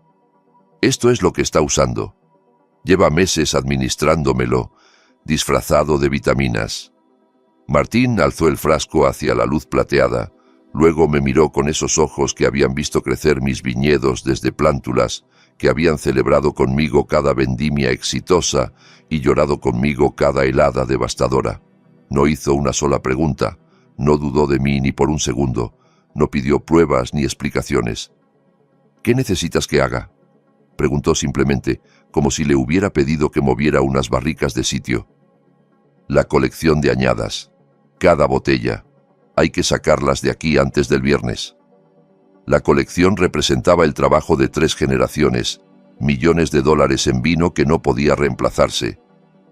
Esto es lo que está usando. Lleva meses administrándomelo, disfrazado de vitaminas. Martín alzó el frasco hacia la luz plateada, luego me miró con esos ojos que habían visto crecer mis viñedos desde plántulas, que habían celebrado conmigo cada vendimia exitosa y llorado conmigo cada helada devastadora. No hizo una sola pregunta, no dudó de mí ni por un segundo, no pidió pruebas ni explicaciones. ¿Qué necesitas que haga?, preguntó simplemente, como si le hubiera pedido que moviera unas barricas de sitio. La colección de añadas. Cada botella. Hay que sacarlas de aquí antes del viernes. La colección representaba el trabajo de 3 generaciones, millones de dólares en vino que no podía reemplazarse,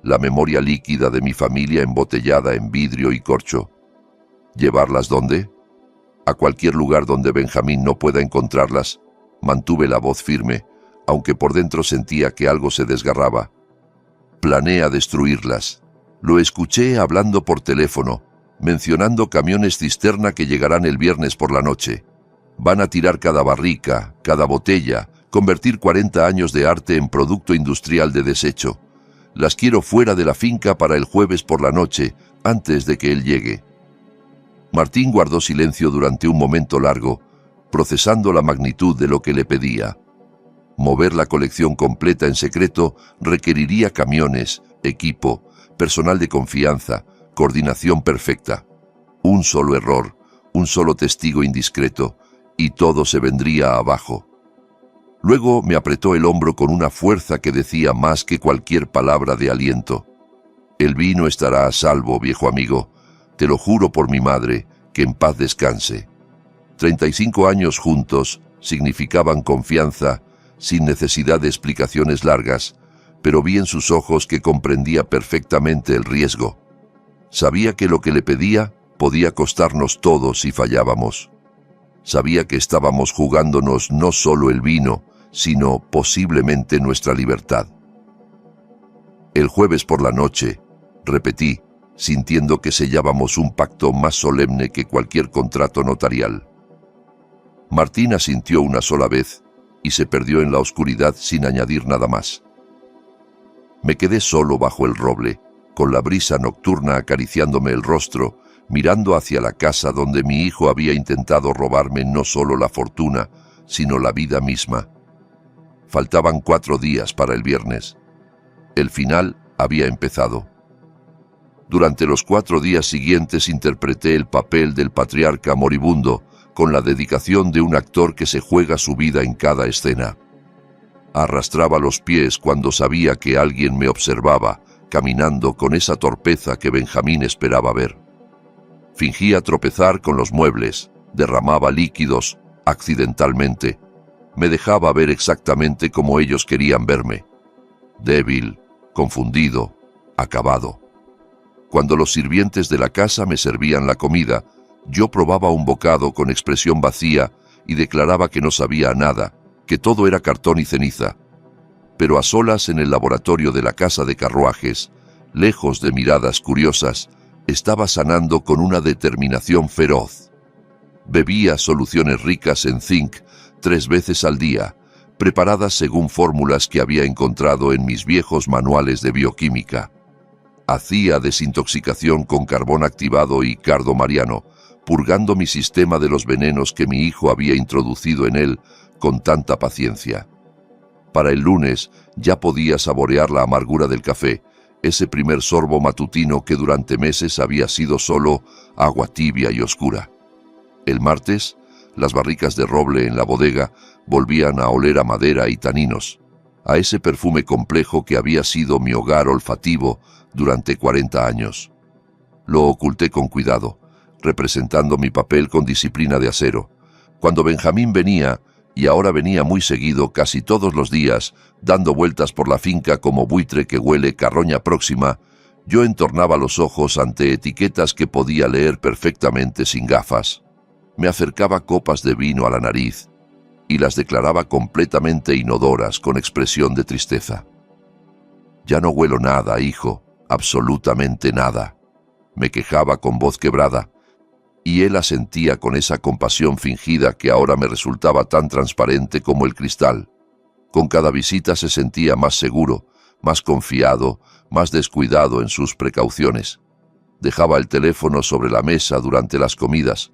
la memoria líquida de mi familia embotellada en vidrio y corcho. ¿Llevarlas dónde? A cualquier lugar donde Benjamín no pueda encontrarlas. Mantuve la voz firme, aunque por dentro sentía que algo se desgarraba. Planea destruirlas. Lo escuché hablando por teléfono, mencionando camiones cisterna que llegarán el viernes por la noche. Van a tirar cada barrica, cada botella, convertir 40 años de arte en producto industrial de desecho. Las quiero fuera de la finca para el jueves por la noche, antes de que él llegue. Martín guardó silencio durante un momento largo, procesando la magnitud de lo que le pedía. Mover la colección completa en secreto requeriría camiones, equipo, personal de confianza, coordinación perfecta. Un solo error, un solo testigo indiscreto, y todo se vendría abajo. Luego me apretó el hombro con una fuerza que decía más que cualquier palabra de aliento. El vino estará a salvo, viejo amigo. Te lo juro por mi madre, que en paz descanse. 35 años juntos significaban confianza, sin necesidad de explicaciones largas, pero vi en sus ojos que comprendía perfectamente el riesgo. Sabía que lo que le pedía podía costarnos todo si fallábamos. Sabía que estábamos jugándonos no solo el vino, sino posiblemente nuestra libertad. El jueves por la noche, repetí, sintiendo que sellábamos un pacto más solemne que cualquier contrato notarial. Martín asintió una sola vez y se perdió en la oscuridad sin añadir nada más. Me quedé solo bajo el roble, con la brisa nocturna acariciándome el rostro, mirando hacia la casa donde mi hijo había intentado robarme no solo la fortuna, sino la vida misma. Faltaban 4 días para el viernes. El final había empezado. Durante los 4 días siguientes interpreté el papel del patriarca moribundo, con la dedicación de un actor que se juega su vida en cada escena. Arrastraba los pies cuando sabía que alguien me observaba, caminando con esa torpeza que Benjamín esperaba ver. Fingía tropezar con los muebles, derramaba líquidos, accidentalmente. Me dejaba ver exactamente como ellos querían verme. Débil, confundido, acabado. Cuando los sirvientes de la casa me servían la comida, yo probaba un bocado con expresión vacía y declaraba que no sabía nada, que todo era cartón y ceniza. Pero a solas en el laboratorio de la casa de carruajes, lejos de miradas curiosas, Estaba sanando con una determinación feroz. Bebía soluciones ricas en zinc 3 veces al día, preparadas según fórmulas que había encontrado en mis viejos manuales de bioquímica. Hacía desintoxicación con carbón activado y cardo mariano, purgando mi sistema de los venenos que mi hijo había introducido en él con tanta paciencia. Para el lunes ya podía saborear la amargura del café, ese primer sorbo matutino que durante meses había sido solo agua tibia y oscura. El martes, las barricas de roble en la bodega volvían a oler a madera y taninos, a ese perfume complejo que había sido mi hogar olfativo durante 40 años. Lo oculté con cuidado, representando mi papel con disciplina de acero. Cuando Benjamín venía, y ahora venía muy seguido, casi todos los días, dando vueltas por la finca como buitre que huele carroña próxima, yo entornaba los ojos ante etiquetas que podía leer perfectamente sin gafas. Me acercaba copas de vino a la nariz y las declaraba completamente inodoras con expresión de tristeza. «Ya no huelo nada, hijo, absolutamente nada», me quejaba con voz quebrada, y él asentía con esa compasión fingida que ahora me resultaba tan transparente como el cristal. Con cada visita se sentía más seguro, más confiado, más descuidado en sus precauciones. Dejaba el teléfono sobre la mesa durante las comidas.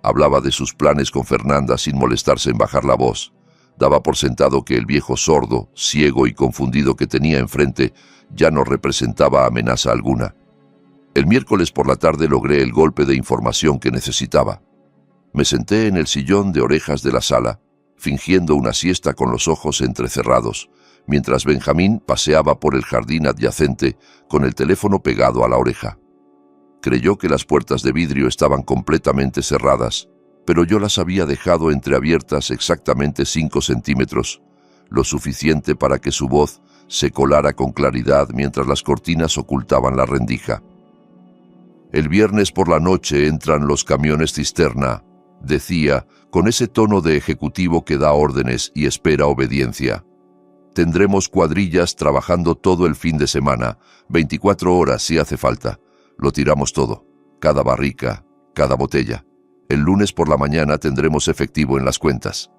Hablaba de sus planes con Fernanda sin molestarse en bajar la voz. Daba por sentado que el viejo sordo, ciego y confundido que tenía enfrente ya no representaba amenaza alguna. El miércoles por la tarde logré el golpe de información que necesitaba. Me senté en el sillón de orejas de la sala, fingiendo una siesta con los ojos entrecerrados, mientras Benjamín paseaba por el jardín adyacente con el teléfono pegado a la oreja. Creyó que las puertas de vidrio estaban completamente cerradas, pero yo las había dejado entreabiertas exactamente 5 centímetros, lo suficiente para que su voz se colara con claridad mientras las cortinas ocultaban la rendija. «El viernes por la noche entran los camiones cisterna», decía, con ese tono de ejecutivo que da órdenes y espera obediencia. «Tendremos cuadrillas trabajando todo el fin de semana, 24 horas si hace falta. Lo tiramos todo, cada barrica, cada botella. El lunes por la mañana tendremos efectivo en las cuentas».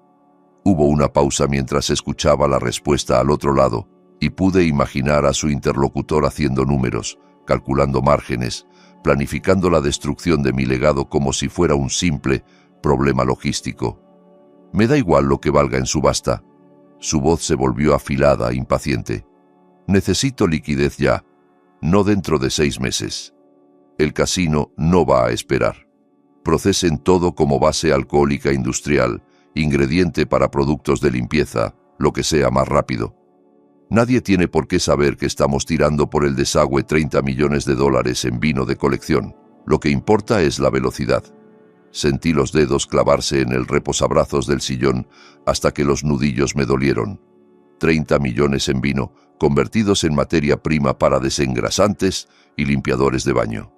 Hubo una pausa mientras escuchaba la respuesta al otro lado, y pude imaginar a su interlocutor haciendo números, calculando márgenes, planificando la destrucción de mi legado como si fuera un simple problema logístico. «Me da igual lo que valga en subasta». Su voz se volvió afilada, impaciente. «Necesito liquidez ya, no dentro de 6 meses. El casino no va a esperar. Procesen todo como base alcohólica industrial, ingrediente para productos de limpieza, lo que sea más rápido. Nadie tiene por qué saber que estamos tirando por el desagüe 30 millones de dólares en vino de colección. Lo que importa es la velocidad». Sentí los dedos clavarse en el reposabrazos del sillón hasta que los nudillos me dolieron. 30 millones en vino, convertidos en materia prima para desengrasantes y limpiadores de baño.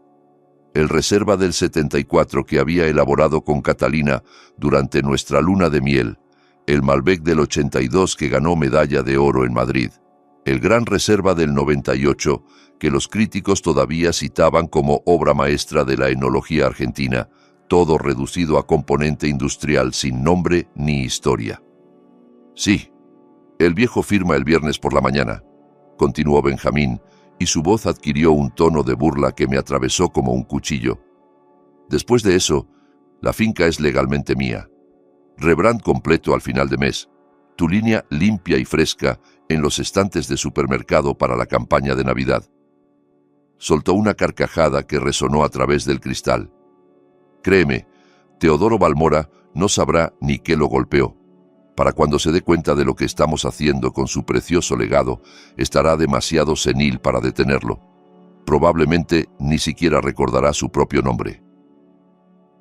El reserva del 74 que había elaborado con Catalina durante nuestra luna de miel, el Malbec del 82 que ganó medalla de oro en Madrid, el gran reserva del 98 que los críticos todavía citaban como obra maestra de la enología argentina, todo reducido a componente industrial sin nombre ni historia. «Sí, el viejo firma el viernes por la mañana», continuó Benjamín, y su voz adquirió un tono de burla que me atravesó como un cuchillo. «Después de eso, la finca es legalmente mía. Rebrand completo al final de mes, tu línea limpia y fresca en los estantes de supermercado para la campaña de Navidad». Soltó una carcajada que resonó a través del cristal. Créeme, Teodoro Balmora no sabrá ni qué lo golpeó. Para cuando se dé cuenta de lo que estamos haciendo con su precioso legado, estará demasiado senil para detenerlo. Probablemente ni siquiera recordará su propio nombre.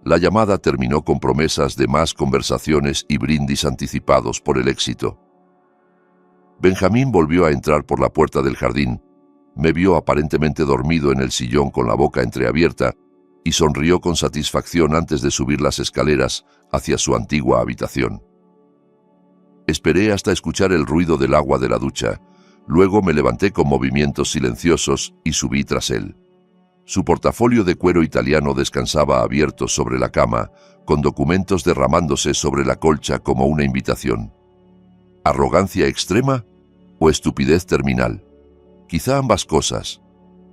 La llamada terminó con promesas de más conversaciones y brindis anticipados por el éxito. Benjamín volvió a entrar por la puerta del jardín. Me vio aparentemente dormido en el sillón con la boca entreabierta y sonrió con satisfacción antes de subir las escaleras hacia su antigua habitación. Esperé hasta escuchar el ruido del agua de la ducha. Luego me levanté con movimientos silenciosos y subí tras él. Su portafolio de cuero italiano descansaba abierto sobre la cama, con documentos derramándose sobre la colcha como una invitación. ¿Arrogancia extrema o estupidez terminal? Quizá ambas cosas.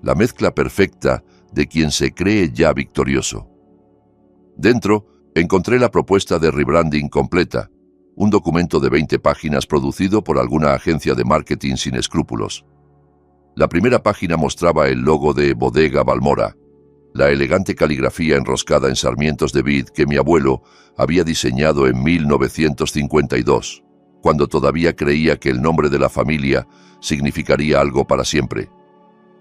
La mezcla perfecta de quien se cree ya victorioso. Dentro, encontré la propuesta de rebranding completa, un documento de 20 páginas producido por alguna agencia de marketing sin escrúpulos. La primera página mostraba el logo de Bodega Balmora, la elegante caligrafía enroscada en sarmientos de vid que mi abuelo había diseñado en 1952, cuando todavía creía que el nombre de la familia significaría algo para siempre.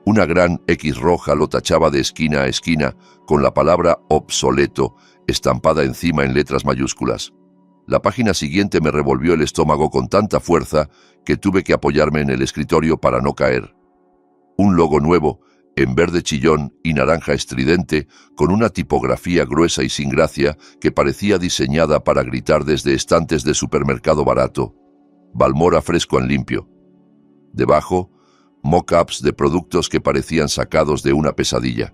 Una gran X roja lo tachaba de esquina a esquina con la palabra obsoleto estampada encima en letras mayúsculas. La página siguiente me revolvió el estómago con tanta fuerza que tuve que apoyarme en el escritorio para no caer. Un logo nuevo, en verde chillón y naranja estridente, con una tipografía gruesa y sin gracia que parecía diseñada para gritar desde estantes de supermercado barato. Balmora fresco en limpio. Debajo, mock-ups de productos que parecían sacados de una pesadilla.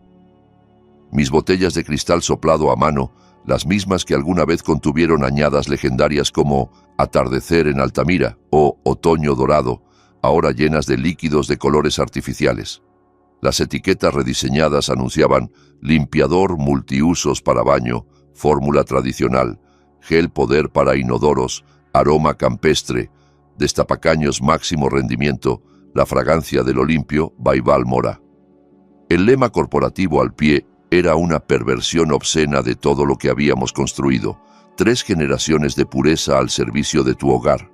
Mis botellas de cristal soplado a mano, las mismas que alguna vez contuvieron añadas legendarias como Atardecer en Altamira o Otoño Dorado, ahora llenas de líquidos de colores artificiales. Las etiquetas rediseñadas anunciaban limpiador multiusos para baño, fórmula tradicional, gel poder para inodoros, aroma campestre, destapacaños máximo rendimiento, la fragancia de lo limpio, by Balmora. El lema corporativo al pie era una perversión obscena de todo lo que habíamos construido, 3 generaciones de pureza al servicio de tu hogar.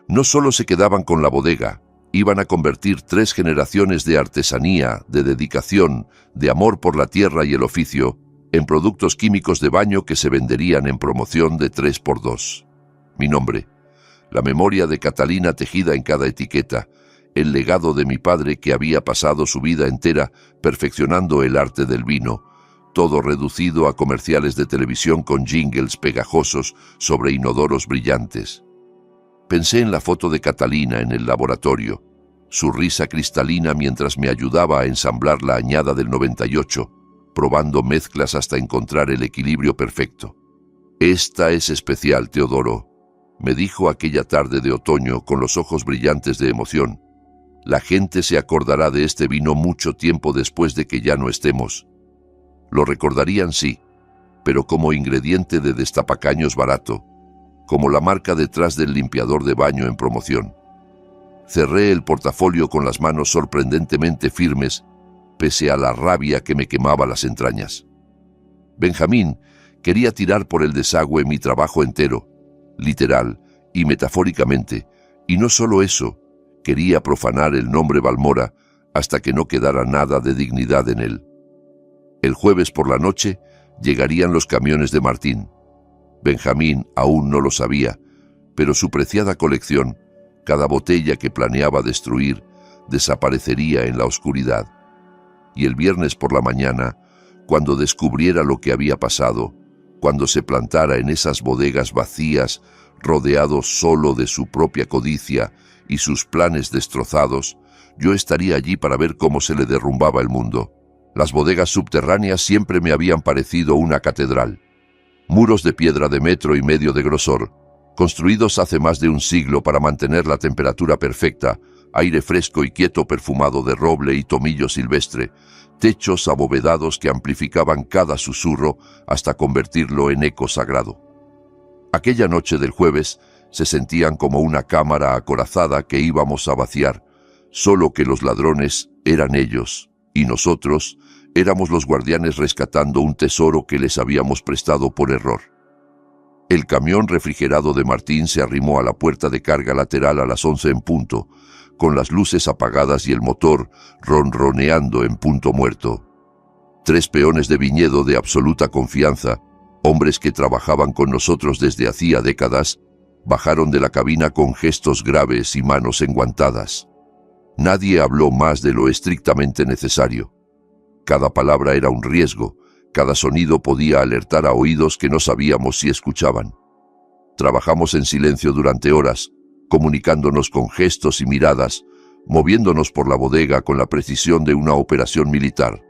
No solo se quedaban con la bodega, iban a convertir 3 generaciones de artesanía, de dedicación, de amor por la tierra y el oficio, en productos químicos de baño que se venderían en promoción de 3x2. Mi nombre, la memoria de Catalina tejida en cada etiqueta, el legado de mi padre que había pasado su vida entera perfeccionando el arte del vino, todo reducido a comerciales de televisión con jingles pegajosos sobre inodoros brillantes. Pensé en la foto de Catalina en el laboratorio, su risa cristalina mientras me ayudaba a ensamblar la añada del 98, probando mezclas hasta encontrar el equilibrio perfecto. «Esta es especial, Teodoro», me dijo aquella tarde de otoño con los ojos brillantes de emoción. «La gente se acordará de este vino mucho tiempo después de que ya no estemos». Lo recordarían, sí, pero como ingrediente de destapacaños barato, como la marca detrás del limpiador de baño en promoción. Cerré el portafolio con las manos sorprendentemente firmes, pese a la rabia que me quemaba las entrañas. Benjamín quería tirar por el desagüe mi trabajo entero, literal y metafóricamente, y no solo eso, quería profanar el nombre Balmora hasta que no quedara nada de dignidad en él. El jueves por la noche llegarían los camiones de Martín. Benjamín aún no lo sabía, pero su preciada colección, cada botella que planeaba destruir, desaparecería en la oscuridad. Y el viernes por la mañana, cuando descubriera lo que había pasado, cuando se plantara en esas bodegas vacías, rodeado solo de su propia codicia y sus planes destrozados, yo estaría allí para ver cómo se le derrumbaba el mundo. Las bodegas subterráneas siempre me habían parecido una catedral. Muros de piedra de 1,5 metros de grosor, construidos hace más de un siglo para mantener la temperatura perfecta, aire fresco y quieto perfumado de roble y tomillo silvestre, techos abovedados que amplificaban cada susurro hasta convertirlo en eco sagrado. Aquella noche del jueves se sentían como una cámara acorazada que íbamos a vaciar, solo que los ladrones eran ellos, y nosotros éramos los guardianes rescatando un tesoro que les habíamos prestado por error. El camión refrigerado de Martín se arrimó a la puerta de carga lateral a las 11 en punto, con las luces apagadas y el motor ronroneando en punto muerto. 3 peones de viñedo de absoluta confianza, hombres que trabajaban con nosotros desde hacía décadas, bajaron de la cabina con gestos graves y manos enguantadas. Nadie habló más de lo estrictamente necesario. Cada palabra era un riesgo, cada sonido podía alertar a oídos que no sabíamos si escuchaban. Trabajamos en silencio durante horas, comunicándonos con gestos y miradas, moviéndonos por la bodega con la precisión de una operación militar.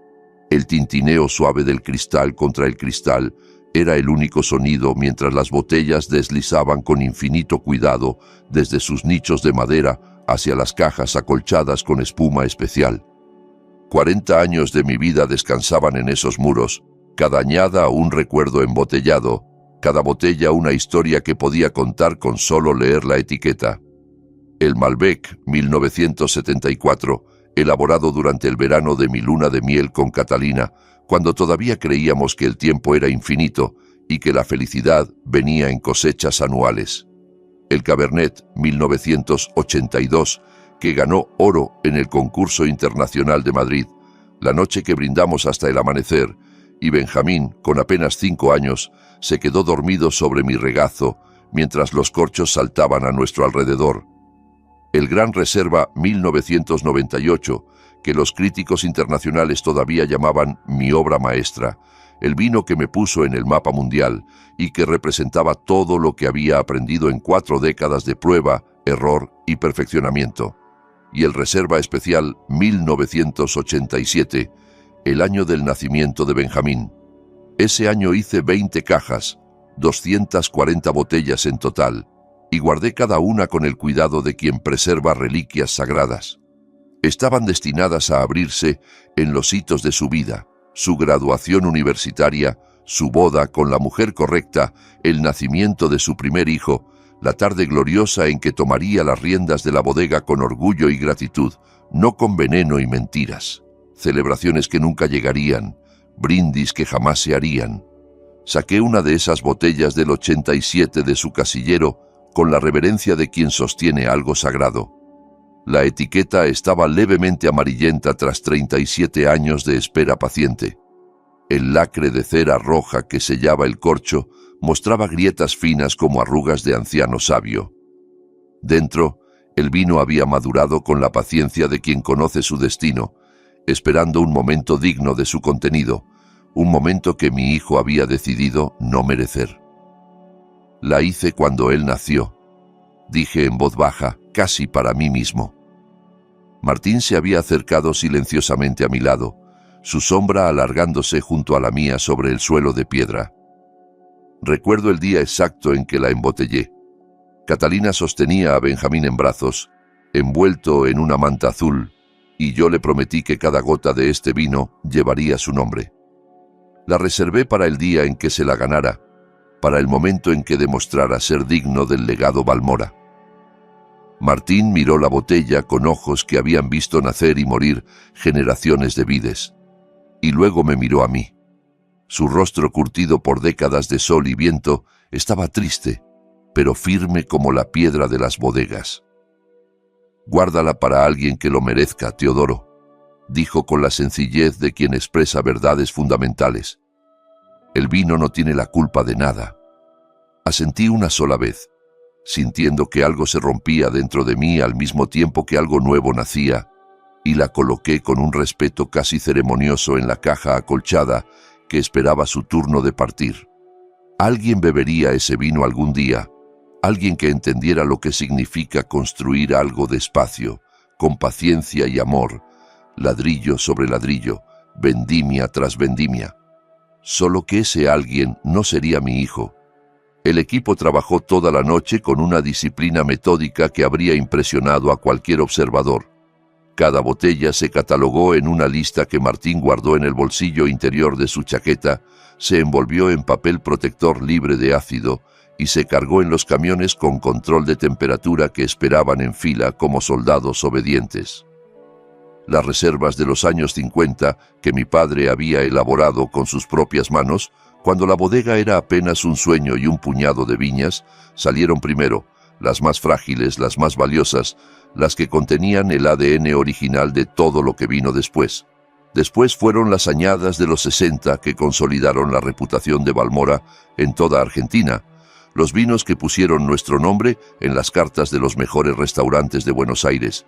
El tintineo suave del cristal contra el cristal era el único sonido mientras las botellas deslizaban con infinito cuidado desde sus nichos de madera hacia las cajas acolchadas con espuma especial. 40 años de mi vida descansaban en esos muros, cada añada un recuerdo embotellado, cada botella una historia que podía contar con solo leer la etiqueta. El Malbec 1974, elaborado durante el verano de mi luna de miel con Catalina, cuando todavía creíamos que el tiempo era infinito y que la felicidad venía en cosechas anuales. El Cabernet 1982, que ganó oro en el concurso internacional de Madrid, la noche que brindamos hasta el amanecer, y Benjamín, con apenas 5 años, se quedó dormido sobre mi regazo mientras los corchos saltaban a nuestro alrededor. El Gran Reserva 1998, que los críticos internacionales todavía llamaban mi obra maestra, el vino que me puso en el mapa mundial y que representaba todo lo que había aprendido en 4 décadas de prueba, error y perfeccionamiento. Y el Reserva Especial 1987, el año del nacimiento de Benjamín. Ese año hice 20 cajas, 240 botellas en total, y guardé cada una con el cuidado de quien preserva reliquias sagradas. Estaban destinadas a abrirse en los hitos de su vida, su graduación universitaria, su boda con la mujer correcta, el nacimiento de su primer hijo, la tarde gloriosa en que tomaría las riendas de la bodega con orgullo y gratitud, no con veneno y mentiras. Celebraciones que nunca llegarían, brindis que jamás se harían. Saqué una de esas botellas del 87 de su casillero con la reverencia de quien sostiene algo sagrado. La etiqueta estaba levemente amarillenta tras 37 años de espera paciente. El lacre de cera roja que sellaba el corcho mostraba grietas finas como arrugas de anciano sabio. Dentro, el vino había madurado con la paciencia de quien conoce su destino, esperando un momento digno de su contenido, un momento que mi hijo había decidido no merecer. La hice cuando él nació, dije en voz baja, casi para mí mismo. Martín se había acercado silenciosamente a mi lado, su sombra alargándose junto a la mía sobre el suelo de piedra. Recuerdo el día exacto en que la embotellé. Catalina sostenía a Benjamín en brazos, envuelto en una manta azul, y yo le prometí que cada gota de este vino llevaría su nombre. La reservé para el día en que se la ganara, para el momento en que demostrara ser digno del legado Balmora. Martín miró la botella con ojos que habían visto nacer y morir generaciones de vides, y luego me miró a mí. Su rostro curtido por décadas de sol y viento estaba triste, pero firme como la piedra de las bodegas. «Guárdala para alguien que lo merezca, Teodoro», dijo con la sencillez de quien expresa verdades fundamentales. «El vino no tiene la culpa de nada». Asentí una sola vez, sintiendo que algo se rompía dentro de mí al mismo tiempo que algo nuevo nacía, y la coloqué con un respeto casi ceremonioso en la caja acolchada que esperaba su turno de partir. Alguien bebería ese vino algún día, alguien que entendiera lo que significa construir algo despacio, con paciencia y amor, ladrillo sobre ladrillo, vendimia tras vendimia. Solo que ese alguien no sería mi hijo. El equipo trabajó toda la noche con una disciplina metódica que habría impresionado a cualquier observador. Cada botella se catalogó en una lista que Martín guardó en el bolsillo interior de su chaqueta, se envolvió en papel protector libre de ácido y se cargó en los camiones con control de temperatura que esperaban en fila como soldados obedientes. Las reservas de los años 50 que mi padre había elaborado con sus propias manos, cuando la bodega era apenas un sueño y un puñado de viñas, salieron primero, las más frágiles, las más valiosas, las que contenían el ADN original de todo lo que vino después. Después fueron las añadas de los 60 que consolidaron la reputación de Balmora en toda Argentina, los vinos que pusieron nuestro nombre en las cartas de los mejores restaurantes de Buenos Aires.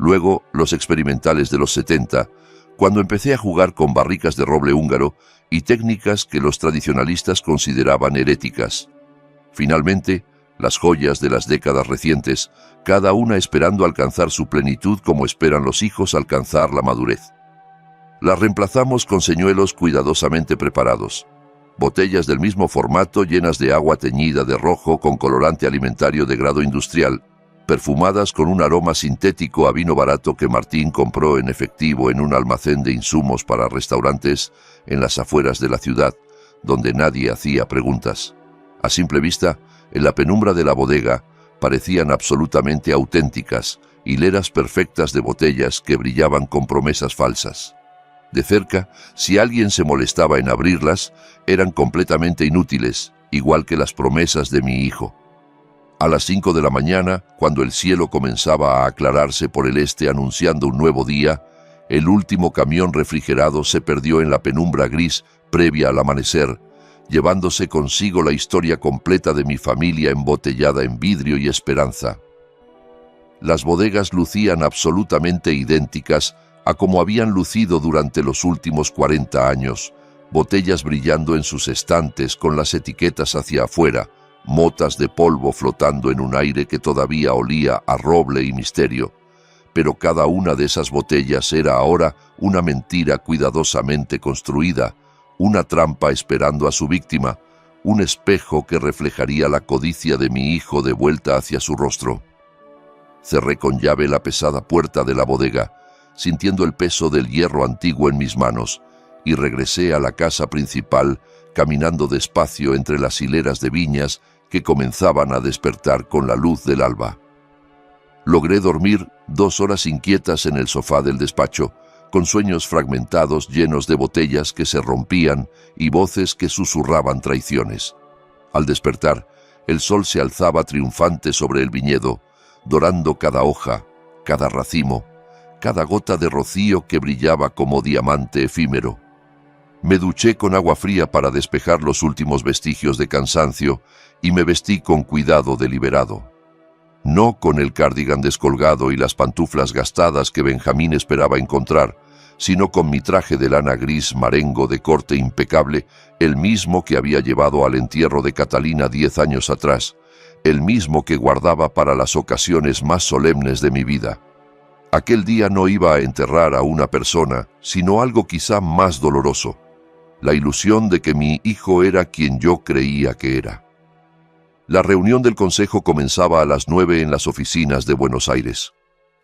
Luego, los experimentales de los 70, cuando empecé a jugar con barricas de roble húngaro y técnicas que los tradicionalistas consideraban heréticas. Finalmente, las joyas de las décadas recientes, cada una esperando alcanzar su plenitud como esperan los hijos alcanzar la madurez. Las reemplazamos con señuelos cuidadosamente preparados. Botellas del mismo formato llenas de agua teñida de rojo con colorante alimentario de grado industrial, perfumadas con un aroma sintético a vino barato que Martín compró en efectivo en un almacén de insumos para restaurantes en las afueras de la ciudad, donde nadie hacía preguntas. A simple vista, en la penumbra de la bodega, parecían absolutamente auténticas, hileras perfectas de botellas que brillaban con promesas falsas. De cerca, si alguien se molestaba en abrirlas, eran completamente inútiles, igual que las promesas de mi hijo. A las 5 de la mañana, cuando el cielo comenzaba a aclararse por el este anunciando un nuevo día, el último camión refrigerado se perdió en la penumbra gris previa al amanecer, llevándose consigo la historia completa de mi familia embotellada en vidrio y esperanza. Las bodegas lucían absolutamente idénticas a como habían lucido durante los últimos 40 años, botellas brillando en sus estantes con las etiquetas hacia afuera, motas de polvo flotando en un aire que todavía olía a roble y misterio. Pero cada una de esas botellas era ahora una mentira cuidadosamente construida, una trampa esperando a su víctima, un espejo que reflejaría la codicia de mi hijo de vuelta hacia su rostro. Cerré con llave la pesada puerta de la bodega, sintiendo el peso del hierro antiguo en mis manos, y regresé a la casa principal, caminando despacio entre las hileras de viñas que comenzaban a despertar con la luz del alba. Logré dormir 2 horas inquietas en el sofá del despacho, con sueños fragmentados llenos de botellas que se rompían y voces que susurraban traiciones. Al despertar, el sol se alzaba triunfante sobre el viñedo, dorando cada hoja, cada racimo, cada gota de rocío que brillaba como diamante efímero. Me duché con agua fría para despejar los últimos vestigios de cansancio y me vestí con cuidado deliberado. No con el cardigan descolgado y las pantuflas gastadas que Benjamín esperaba encontrar, sino con mi traje de lana gris marengo de corte impecable, el mismo que había llevado al entierro de Catalina 10 años atrás, el mismo que guardaba para las ocasiones más solemnes de mi vida. Aquel día no iba a enterrar a una persona, sino algo quizá más doloroso, la ilusión de que mi hijo era quien yo creía que era. La reunión del consejo comenzaba a las 9 en las oficinas de Buenos Aires.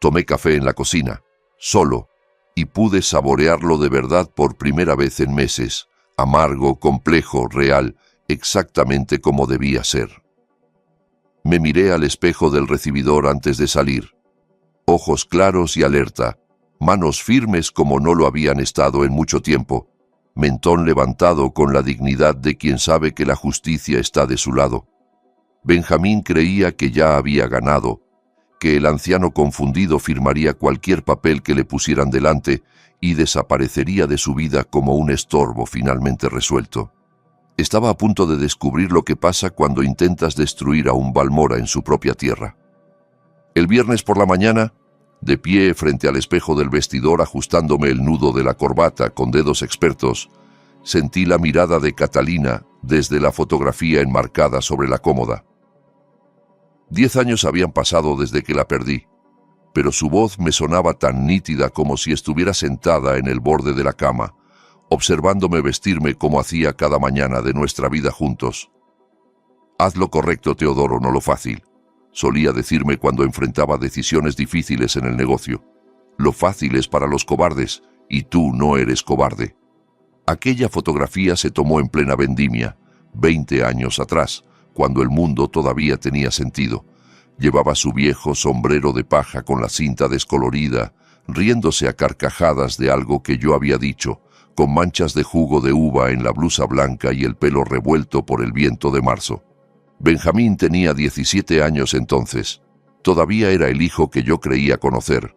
Tomé café en la cocina, solo, y pude saborearlo de verdad por primera vez en meses, amargo, complejo, real, exactamente como debía ser. Me miré al espejo del recibidor antes de salir. Ojos claros y alerta, manos firmes como no lo habían estado en mucho tiempo, mentón levantado con la dignidad de quien sabe que la justicia está de su lado. Benjamín creía que ya había ganado, que el anciano confundido firmaría cualquier papel que le pusieran delante y desaparecería de su vida como un estorbo finalmente resuelto. Estaba a punto de descubrir lo que pasa cuando intentas destruir a un Balmora en su propia tierra. El viernes por la mañana, de pie frente al espejo del vestidor ajustándome el nudo de la corbata con dedos expertos, sentí la mirada de Catalina desde la fotografía enmarcada sobre la cómoda. 10 años habían pasado desde que la perdí, pero su voz me sonaba tan nítida como si estuviera sentada en el borde de la cama, observándome vestirme como hacía cada mañana de nuestra vida juntos. «Haz lo correcto, Teodoro, no lo fácil», solía decirme cuando enfrentaba decisiones difíciles en el negocio. «Lo fácil es para los cobardes, y tú no eres cobarde». Aquella fotografía se tomó en plena vendimia, 20 años atrás, cuando el mundo todavía tenía sentido. Llevaba su viejo sombrero de paja con la cinta descolorida, riéndose a carcajadas de algo que yo había dicho, con manchas de jugo de uva en la blusa blanca y el pelo revuelto por el viento de marzo. Benjamín tenía 17 años entonces. Todavía era el hijo que yo creía conocer.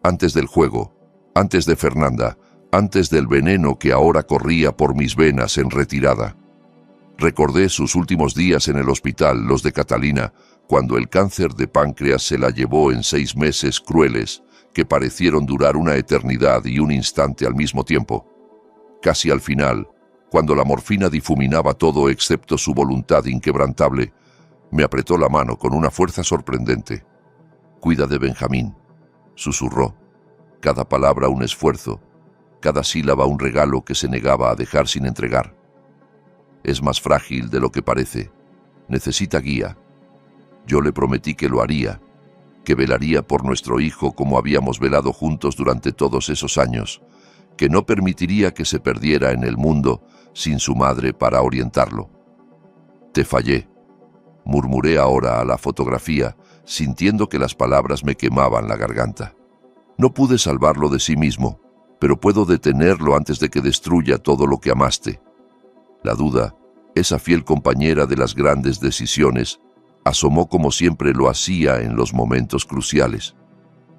Antes del juego, antes de Fernanda, antes del veneno que ahora corría por mis venas en retirada. Recordé sus últimos días en el hospital, los de Catalina, cuando el cáncer de páncreas se la llevó en 6 meses crueles, que parecieron durar una eternidad y un instante al mismo tiempo. Casi al final, cuando la morfina difuminaba todo excepto su voluntad inquebrantable, me apretó la mano con una fuerza sorprendente. «Cuida de Benjamín», susurró, cada palabra un esfuerzo. cada sílaba un regalo que se negaba a dejar sin entregar. Es más frágil de lo que parece. Necesita guía. Yo le prometí que lo haría, que velaría por nuestro hijo como habíamos velado juntos durante todos esos años, que no permitiría que se perdiera en el mundo sin su madre para orientarlo. Te fallé, murmuré ahora a la fotografía, sintiendo que las palabras me quemaban la garganta. No pude salvarlo de sí mismo, pero puedo detenerlo antes de que destruya todo lo que amaste. La duda, esa fiel compañera de las grandes decisiones, asomó como siempre lo hacía en los momentos cruciales.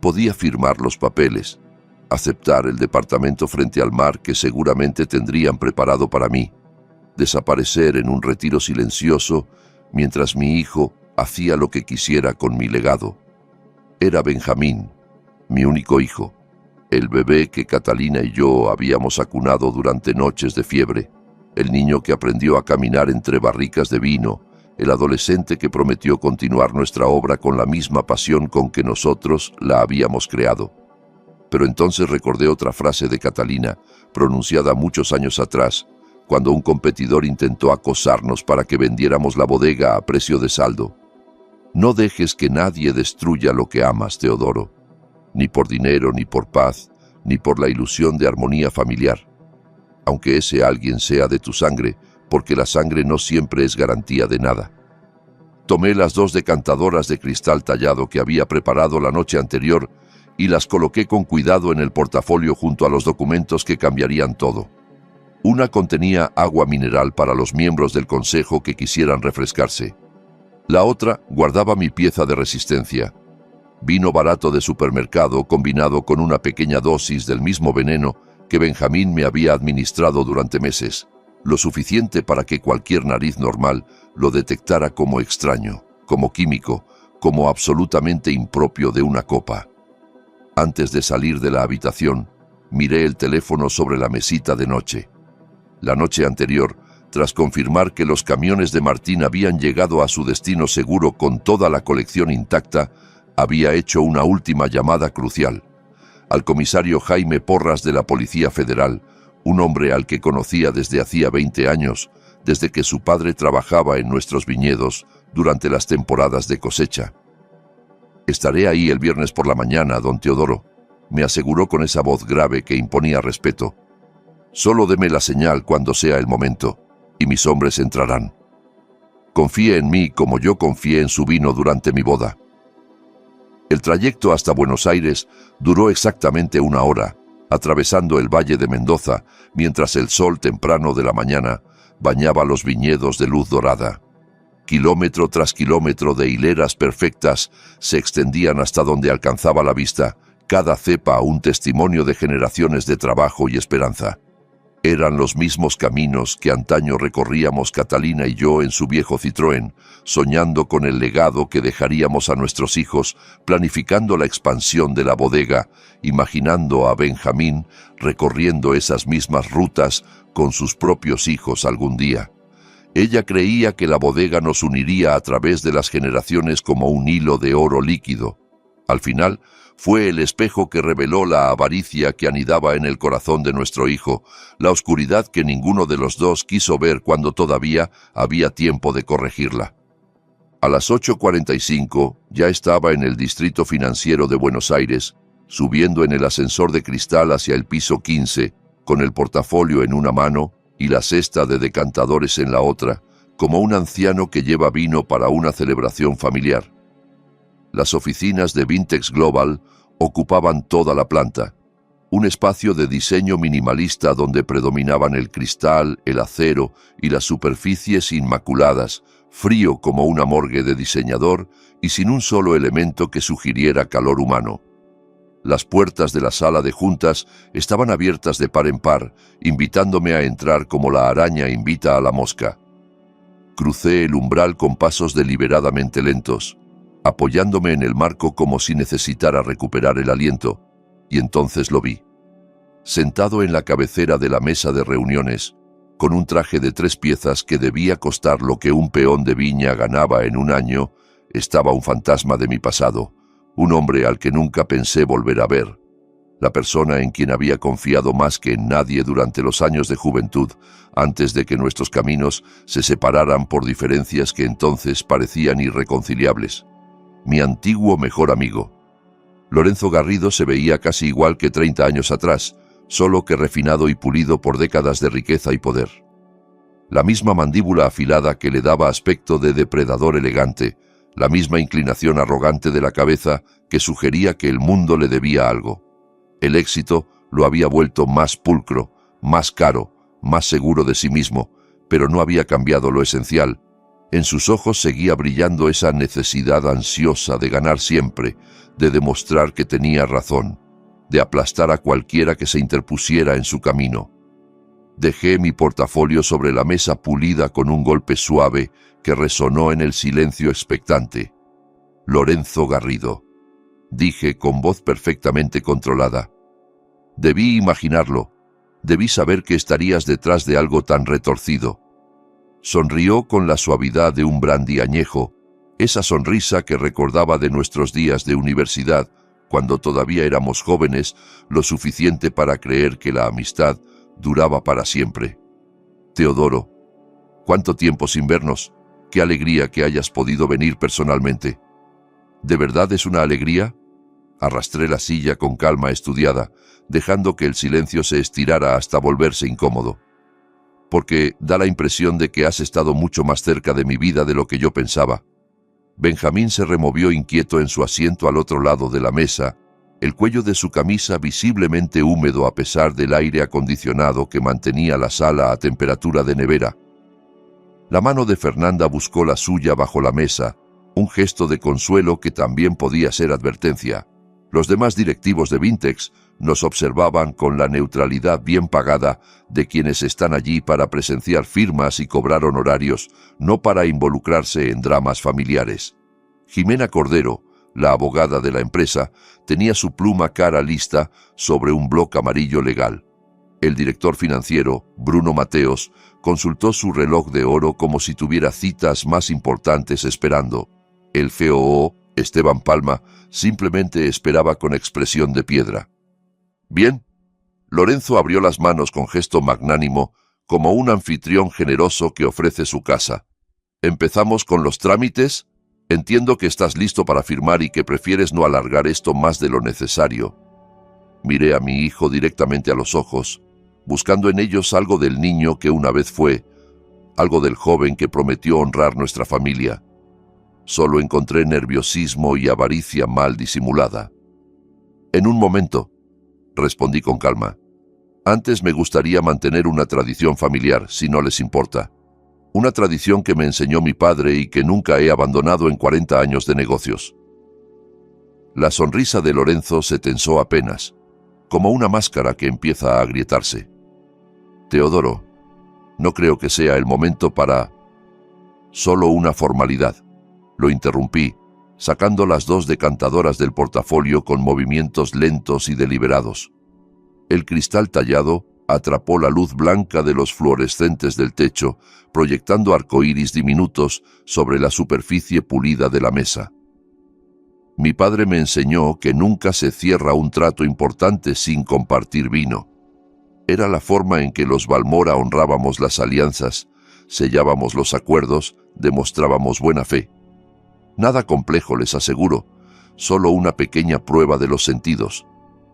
Podía firmar los papeles, aceptar el departamento frente al mar que seguramente tendrían preparado para mí, desaparecer en un retiro silencioso mientras mi hijo hacía lo que quisiera con mi legado. Era Benjamín, mi único hijo, el bebé que Catalina y yo habíamos acunado durante noches de fiebre, el niño que aprendió a caminar entre barricas de vino, el adolescente que prometió continuar nuestra obra con la misma pasión con que nosotros la habíamos creado. Pero entonces recordé otra frase de Catalina, pronunciada muchos años atrás, cuando un competidor intentó acosarnos para que vendiéramos la bodega a precio de saldo. No dejes que nadie destruya lo que amas, Teodoro, ni por dinero, ni por paz, ni por la ilusión de armonía familiar, aunque ese alguien sea de tu sangre, porque la sangre no siempre es garantía de nada. Tomé las 2 decantadoras de cristal tallado que había preparado la noche anterior y las coloqué con cuidado en el portafolio junto a los documentos que cambiarían todo. Una contenía agua mineral para los miembros del consejo que quisieran refrescarse. La otra guardaba mi pieza de resistencia, vino barato de supermercado combinado con una pequeña dosis del mismo veneno que Benjamín me había administrado durante meses, lo suficiente para que cualquier nariz normal lo detectara como extraño, como químico, como absolutamente impropio de una copa. Antes de salir de la habitación, miré el teléfono sobre la mesita de noche. La noche anterior, tras confirmar que los camiones de Martín habían llegado a su destino seguro con toda la colección intacta, había hecho una última llamada crucial. Al comisario Jaime Porras de la Policía Federal, un hombre al que conocía desde hacía 20 años, desde que su padre trabajaba en nuestros viñedos durante las temporadas de cosecha. «Estaré ahí el viernes por la mañana, don Teodoro», me aseguró con esa voz grave que imponía respeto. «Solo deme la señal cuando sea el momento, y mis hombres entrarán. Confíe en mí como yo confié en su vino durante mi boda». El trayecto hasta Buenos Aires duró exactamente 1 hora, atravesando el Valle de Mendoza, mientras el sol temprano de la mañana bañaba los viñedos de luz dorada. Kilómetro tras kilómetro de hileras perfectas se extendían hasta donde alcanzaba la vista, cada cepa un testimonio de generaciones de trabajo y esperanza. Eran los mismos caminos que antaño recorríamos Catalina y yo en su viejo Citroën, soñando con el legado que dejaríamos a nuestros hijos, planificando la expansión de la bodega, imaginando a Benjamín recorriendo esas mismas rutas con sus propios hijos algún día. Ella creía que la bodega nos uniría a través de las generaciones como un hilo de oro líquido. Al final, fue el espejo que reveló la avaricia que anidaba en el corazón de nuestro hijo, la oscuridad que ninguno de los dos quiso ver cuando todavía había tiempo de corregirla. A las 8:45 ya estaba en el Distrito Financiero de Buenos Aires, subiendo en el ascensor de cristal hacia el piso 15, con el portafolio en una mano y la cesta de decantadores en la otra, como un anciano que lleva vino para una celebración familiar. Las oficinas de Vintex Global ocupaban toda la planta, un espacio de diseño minimalista donde predominaban el cristal, el acero y las superficies inmaculadas, frío como una morgue de diseñador y sin un solo elemento que sugiriera calor humano. Las puertas de la sala de juntas estaban abiertas de par en par, invitándome a entrar como la araña invita a la mosca. Crucé el umbral con pasos deliberadamente lentos, apoyándome en el marco como si necesitara recuperar el aliento, y entonces lo vi. Sentado en la cabecera de la mesa de reuniones, con un traje de 3 piezas que debía costar lo que un peón de viña ganaba en un año, estaba un fantasma de mi pasado, un hombre al que nunca pensé volver a ver. la persona en quien había confiado más que en nadie durante los años de juventud, antes de que nuestros caminos se separaran por diferencias que entonces parecían irreconciliables. Mi antiguo mejor amigo. Lorenzo Garrido se veía casi igual que 30 años atrás, solo que refinado y pulido por décadas de riqueza y poder. La misma mandíbula afilada que le daba aspecto de depredador elegante, la misma inclinación arrogante de la cabeza que sugería que el mundo le debía algo. El éxito lo había vuelto más pulcro, más caro, más seguro de sí mismo, pero no había cambiado lo esencial. En sus ojos seguía brillando esa necesidad ansiosa de ganar siempre, de demostrar que tenía razón, de aplastar a cualquiera que se interpusiera en su camino. Dejé mi portafolio sobre la mesa pulida con un golpe suave que resonó en el silencio expectante. Lorenzo Garrido. Dije con voz perfectamente controlada. Debí imaginarlo. Debí saber que estarías detrás de algo tan retorcido. Sonrió con la suavidad de un brandy añejo, esa sonrisa que recordaba de nuestros días de universidad, cuando todavía éramos jóvenes, lo suficiente para creer que la amistad duraba para siempre. Teodoro, ¿cuánto tiempo sin vernos? Qué alegría que hayas podido venir personalmente. ¿De verdad es una alegría? Arrastré la silla con calma estudiada, dejando que el silencio se estirara hasta volverse incómodo. Porque da la impresión de que has estado mucho más cerca de mi vida de lo que yo pensaba. Benjamín se removió inquieto en su asiento al otro lado de la mesa, el cuello de su camisa visiblemente húmedo a pesar del aire acondicionado que mantenía la sala a temperatura de nevera. La mano de Fernanda buscó la suya bajo la mesa, un gesto de consuelo que también podía ser advertencia. Los demás directivos de Vintex nos observaban con la neutralidad bien pagada de quienes están allí para presenciar firmas y cobrar honorarios, no para involucrarse en dramas familiares. Jimena Cordero, la abogada de la empresa, tenía su pluma cara lista sobre un bloc amarillo legal. El director financiero, Bruno Mateos, consultó su reloj de oro como si tuviera citas más importantes esperando. El COO, Esteban Palma, simplemente esperaba con expresión de piedra. Bien. Lorenzo abrió las manos con gesto magnánimo, como un anfitrión generoso que ofrece su casa. ¿Empezamos con los trámites? Entiendo que estás listo para firmar y que prefieres no alargar esto más de lo necesario. Miré a mi hijo directamente a los ojos, buscando en ellos algo del niño que una vez fue, algo del joven que prometió honrar nuestra familia. Solo encontré nerviosismo y avaricia mal disimulada. En un momento, respondí con calma. Antes me gustaría mantener una tradición familiar, si no les importa. Una tradición que me enseñó mi padre y que nunca he abandonado en 40 años de negocios. La sonrisa de Lorenzo se tensó apenas, como una máscara que empieza a agrietarse. Teodoro, no creo que sea el momento para... Solo una formalidad. Lo interrumpí, sacando las dos decantadoras del portafolio con movimientos lentos y deliberados. El cristal tallado atrapó la luz blanca de los fluorescentes del techo, proyectando arcoíris diminutos sobre la superficie pulida de la mesa. Mi padre me enseñó que nunca se cierra un trato importante sin compartir vino. Era la forma en que los Balmora honrábamos las alianzas, sellábamos los acuerdos, demostrábamos buena fe. Nada complejo, les aseguro, solo una pequeña prueba de los sentidos.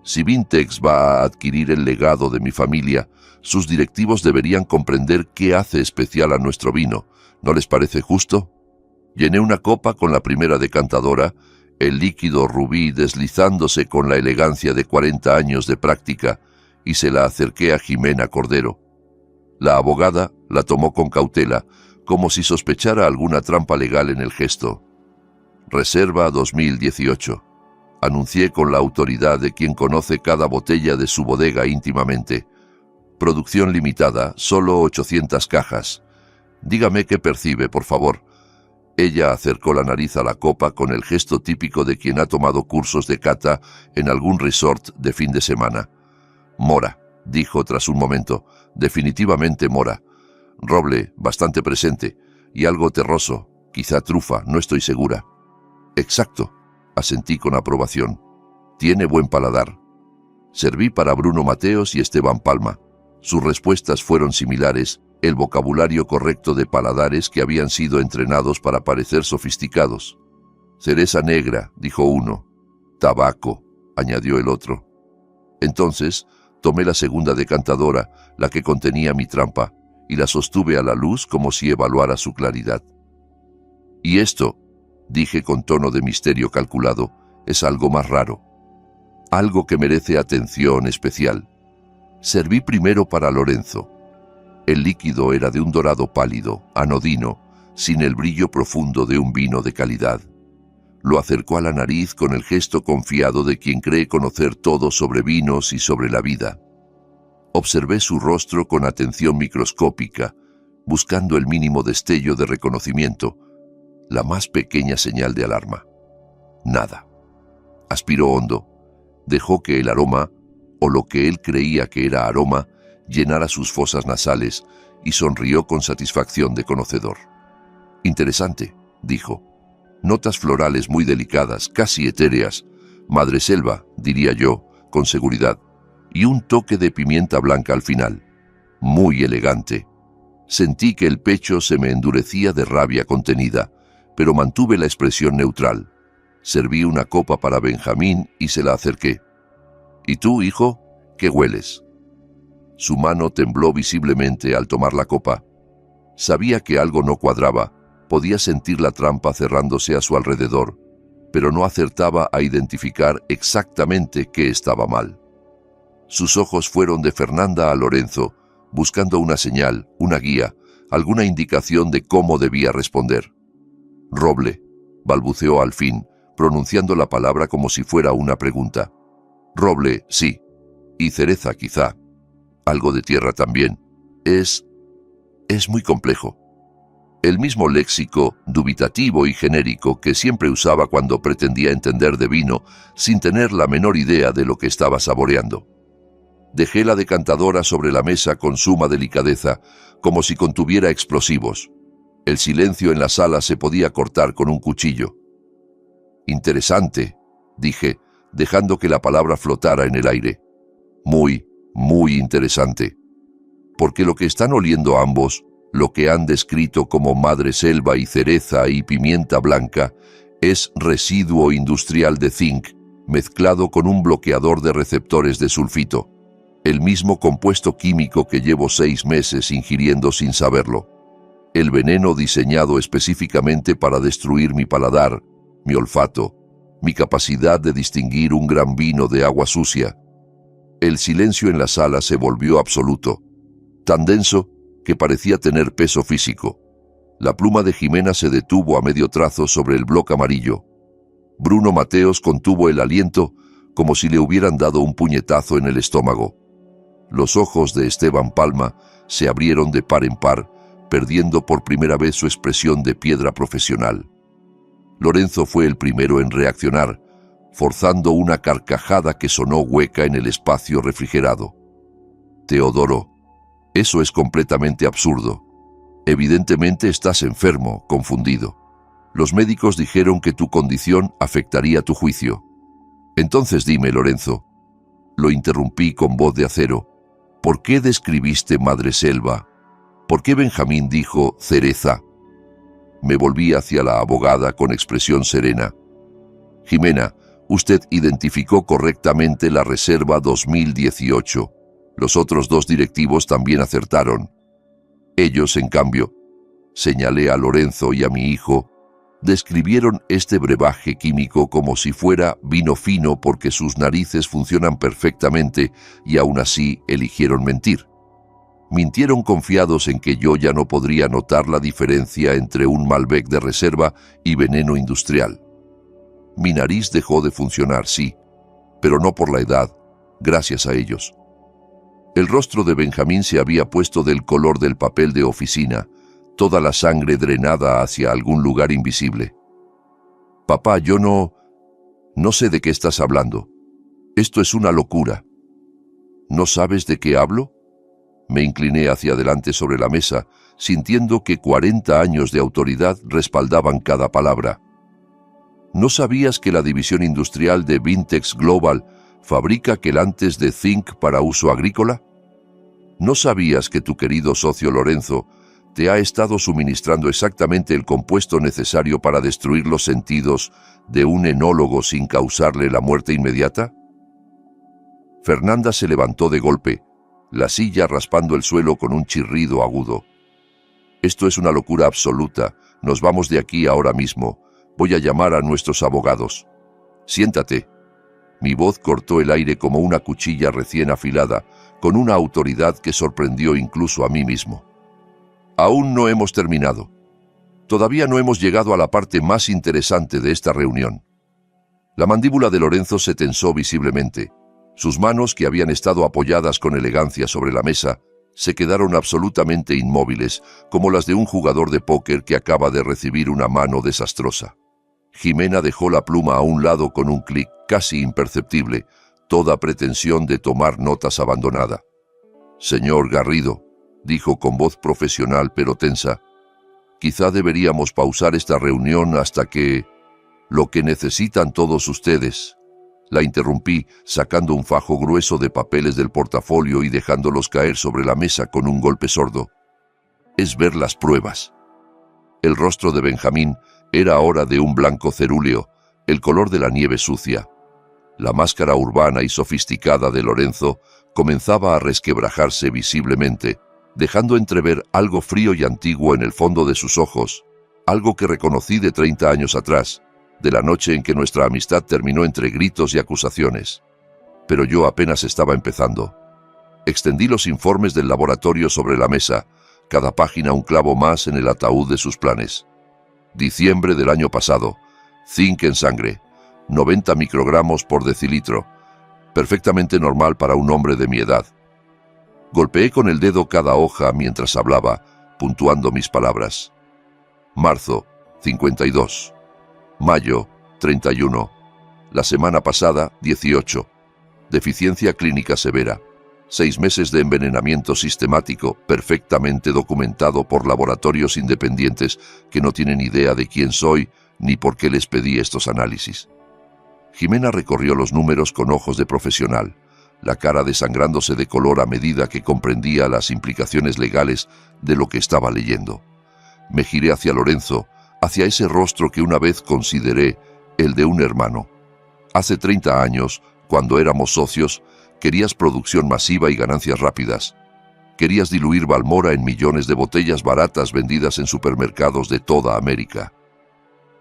Si Vintex va a adquirir el legado de mi familia, sus directivos deberían comprender qué hace especial a nuestro vino. ¿No les parece justo? Llené una copa con la primera decantadora, el líquido rubí deslizándose con la elegancia de 40 años de práctica, y se la acerqué a Jimena Cordero. La abogada la tomó con cautela, como si sospechara alguna trampa legal en el gesto. Reserva 2018. Anuncié con la autoridad de quien conoce cada botella de su bodega íntimamente. Producción limitada, solo 800 cajas. Dígame qué percibe, por favor. Ella acercó la nariz a la copa con el gesto típico de quien ha tomado cursos de cata en algún resort de fin de semana. Mora, dijo tras un momento. Definitivamente mora. Roble, bastante presente, y algo terroso, quizá trufa, no estoy segura. Exacto, asentí con aprobación. Tiene buen paladar. Serví para Bruno Mateos y Esteban Palma. Sus respuestas fueron similares, el vocabulario correcto de paladares que habían sido entrenados para parecer sofisticados. Cereza negra, dijo uno. Tabaco, añadió el otro. Entonces, tomé la segunda decantadora, la que contenía mi trampa, y la sostuve a la luz como si evaluara su claridad. Y esto, dije con tono de misterio calculado, es algo más raro. Algo que merece atención especial. Serví primero para Lorenzo. El líquido era de un dorado pálido, anodino, sin el brillo profundo de un vino de calidad. Lo acercó a la nariz con el gesto confiado de quien cree conocer todo sobre vinos y sobre la vida. Observé su rostro con atención microscópica, buscando el mínimo destello de reconocimiento, la más pequeña señal de alarma. Nada. Aspiró hondo, dejó que el aroma, o lo que él creía que era aroma, llenara sus fosas nasales y sonrió con satisfacción de conocedor. Interesante, dijo. Notas florales muy delicadas, casi etéreas, madreselva, diría yo, con seguridad, y un toque de pimienta blanca al final. Muy elegante. Sentí que el pecho se me endurecía de rabia contenida, pero mantuve la expresión neutral. Serví una copa para Benjamín y se la acerqué. ¿Y tú, hijo? ¿Qué hueles? Su mano tembló visiblemente al tomar la copa. Sabía que algo no cuadraba, podía sentir la trampa cerrándose a su alrededor, pero no acertaba a identificar exactamente qué estaba mal. Sus ojos fueron de Fernanda a Lorenzo, buscando una señal, una guía, alguna indicación de cómo debía responder. Roble, balbuceó al fin, pronunciando la palabra como si fuera una pregunta. Roble, sí. Y cereza, quizá. Algo de tierra también. Es muy complejo. El mismo léxico dubitativo y genérico que siempre usaba cuando pretendía entender de vino sin tener la menor idea de lo que estaba saboreando. Dejé la decantadora sobre la mesa con suma delicadeza, como si contuviera explosivos. El silencio en la sala se podía cortar con un cuchillo. Interesante, dije, dejando que la palabra flotara en el aire. Muy, muy interesante. Porque lo que están oliendo ambos, lo que han descrito como madreselva y cereza y pimienta blanca, es residuo industrial de zinc, mezclado con un bloqueador de receptores de sulfito, el mismo compuesto químico que llevo 6 meses ingiriendo sin saberlo. El veneno diseñado específicamente para destruir mi paladar, mi olfato, mi capacidad de distinguir un gran vino de agua sucia. El silencio en la sala se volvió absoluto, tan denso que parecía tener peso físico. La pluma de Jimena se detuvo a medio trazo sobre el bloc amarillo. Bruno Mateos contuvo el aliento como si le hubieran dado un puñetazo en el estómago. Los ojos de Esteban Palma se abrieron de par en par, perdiendo por primera vez su expresión de piedra profesional. Lorenzo fue el primero en reaccionar, forzando una carcajada que sonó hueca en el espacio refrigerado. Teodoro, eso es completamente absurdo. Evidentemente estás enfermo, confundido. Los médicos dijeron que tu condición afectaría tu juicio. Entonces dime, Lorenzo, lo interrumpí con voz de acero, ¿por qué describiste madreselva? ¿Por qué Benjamín dijo cereza? Me volví hacia la abogada con expresión serena. Jimena, usted identificó correctamente la reserva 2018. Los otros 2 directivos también acertaron. Ellos, en cambio, señalé a Lorenzo y a mi hijo, describieron este brebaje químico como si fuera vino fino porque sus narices funcionan perfectamente y aún así eligieron mentir. Mintieron confiados en que yo ya no podría notar la diferencia entre un Malbec de reserva y veneno industrial. Mi nariz dejó de funcionar, sí, pero no por la edad, gracias a ellos. El rostro de Benjamín se había puesto del color del papel de oficina, toda la sangre drenada hacia algún lugar invisible. Papá, yo no sé de qué estás hablando. Esto es una locura. ¿No sabes de qué hablo? Me incliné hacia adelante sobre la mesa, sintiendo que 40 años de autoridad respaldaban cada palabra. ¿No sabías que la división industrial de Vintex Global ¿Fabrica quelantes de zinc para uso agrícola? ¿No sabías que tu querido socio Lorenzo te ha estado suministrando exactamente el compuesto necesario para destruir los sentidos de un enólogo sin causarle la muerte inmediata? Fernanda se levantó de golpe, la silla raspando el suelo con un chirrido agudo. Esto es una locura absoluta. Nos vamos de aquí ahora mismo. Voy a llamar a nuestros abogados. Siéntate. Mi voz cortó el aire como una cuchilla recién afilada, con una autoridad que sorprendió incluso a mí mismo. Aún no hemos terminado. Todavía no hemos llegado a la parte más interesante de esta reunión. La mandíbula de Lorenzo se tensó visiblemente. Sus manos, que habían estado apoyadas con elegancia sobre la mesa, se quedaron absolutamente inmóviles, como las de un jugador de póker que acaba de recibir una mano desastrosa. Jimena dejó la pluma a un lado con un clic casi imperceptible, toda pretensión de tomar notas abandonada. «Señor Garrido», dijo con voz profesional pero tensa, «quizá deberíamos pausar esta reunión hasta que... lo que necesitan todos ustedes». La interrumpí, sacando un fajo grueso de papeles del portafolio y dejándolos caer sobre la mesa con un golpe sordo. «Es ver las pruebas». El rostro de Benjamín era ahora de un blanco cerúleo, el color de la nieve sucia. La máscara urbana y sofisticada de Lorenzo comenzaba a resquebrajarse visiblemente, dejando entrever algo frío y antiguo en el fondo de sus ojos, algo que reconocí de 30 años atrás, de la noche en que nuestra amistad terminó entre gritos y acusaciones. Pero yo apenas estaba empezando. Extendí los informes del laboratorio sobre la mesa, cada página un clavo más en el ataúd de sus planes. Diciembre del año pasado, zinc en sangre, 90 microgramos por decilitro, perfectamente normal para un hombre de mi edad. Golpeé con el dedo cada hoja mientras hablaba, puntuando mis palabras. Marzo, 52. Mayo, 31. La semana pasada, 18. Deficiencia clínica severa. 6 meses de envenenamiento sistemático, perfectamente documentado por laboratorios independientes que no tienen idea de quién soy ni por qué les pedí estos análisis. Jimena recorrió los números con ojos de profesional, la cara desangrándose de color a medida que comprendía las implicaciones legales de lo que estaba leyendo. Me giré hacia Lorenzo, hacia ese rostro que una vez consideré el de un hermano. Hace 30 años, cuando éramos socios, querías producción masiva y ganancias rápidas. Querías diluir Balmora en millones de botellas baratas vendidas en supermercados de toda América.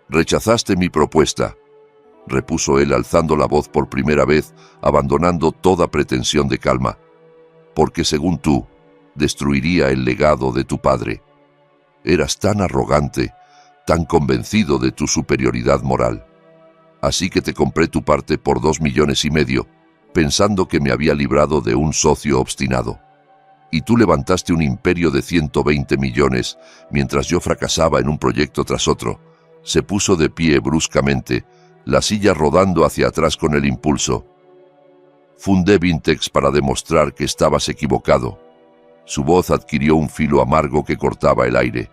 «Rechazaste mi propuesta», repuso él alzando la voz por primera vez, abandonando toda pretensión de calma, «porque según tú, destruiría el legado de tu padre. Eras tan arrogante, tan convencido de tu superioridad moral. Así que te compré tu parte por 2,5 millones, pensando que me había librado de un socio obstinado. Y tú levantaste un imperio de 120 millones, mientras yo fracasaba en un proyecto tras otro». Se puso de pie bruscamente, la silla rodando hacia atrás con el impulso. «Fundé Vintex para demostrar que estabas equivocado». Su voz adquirió un filo amargo que cortaba el aire.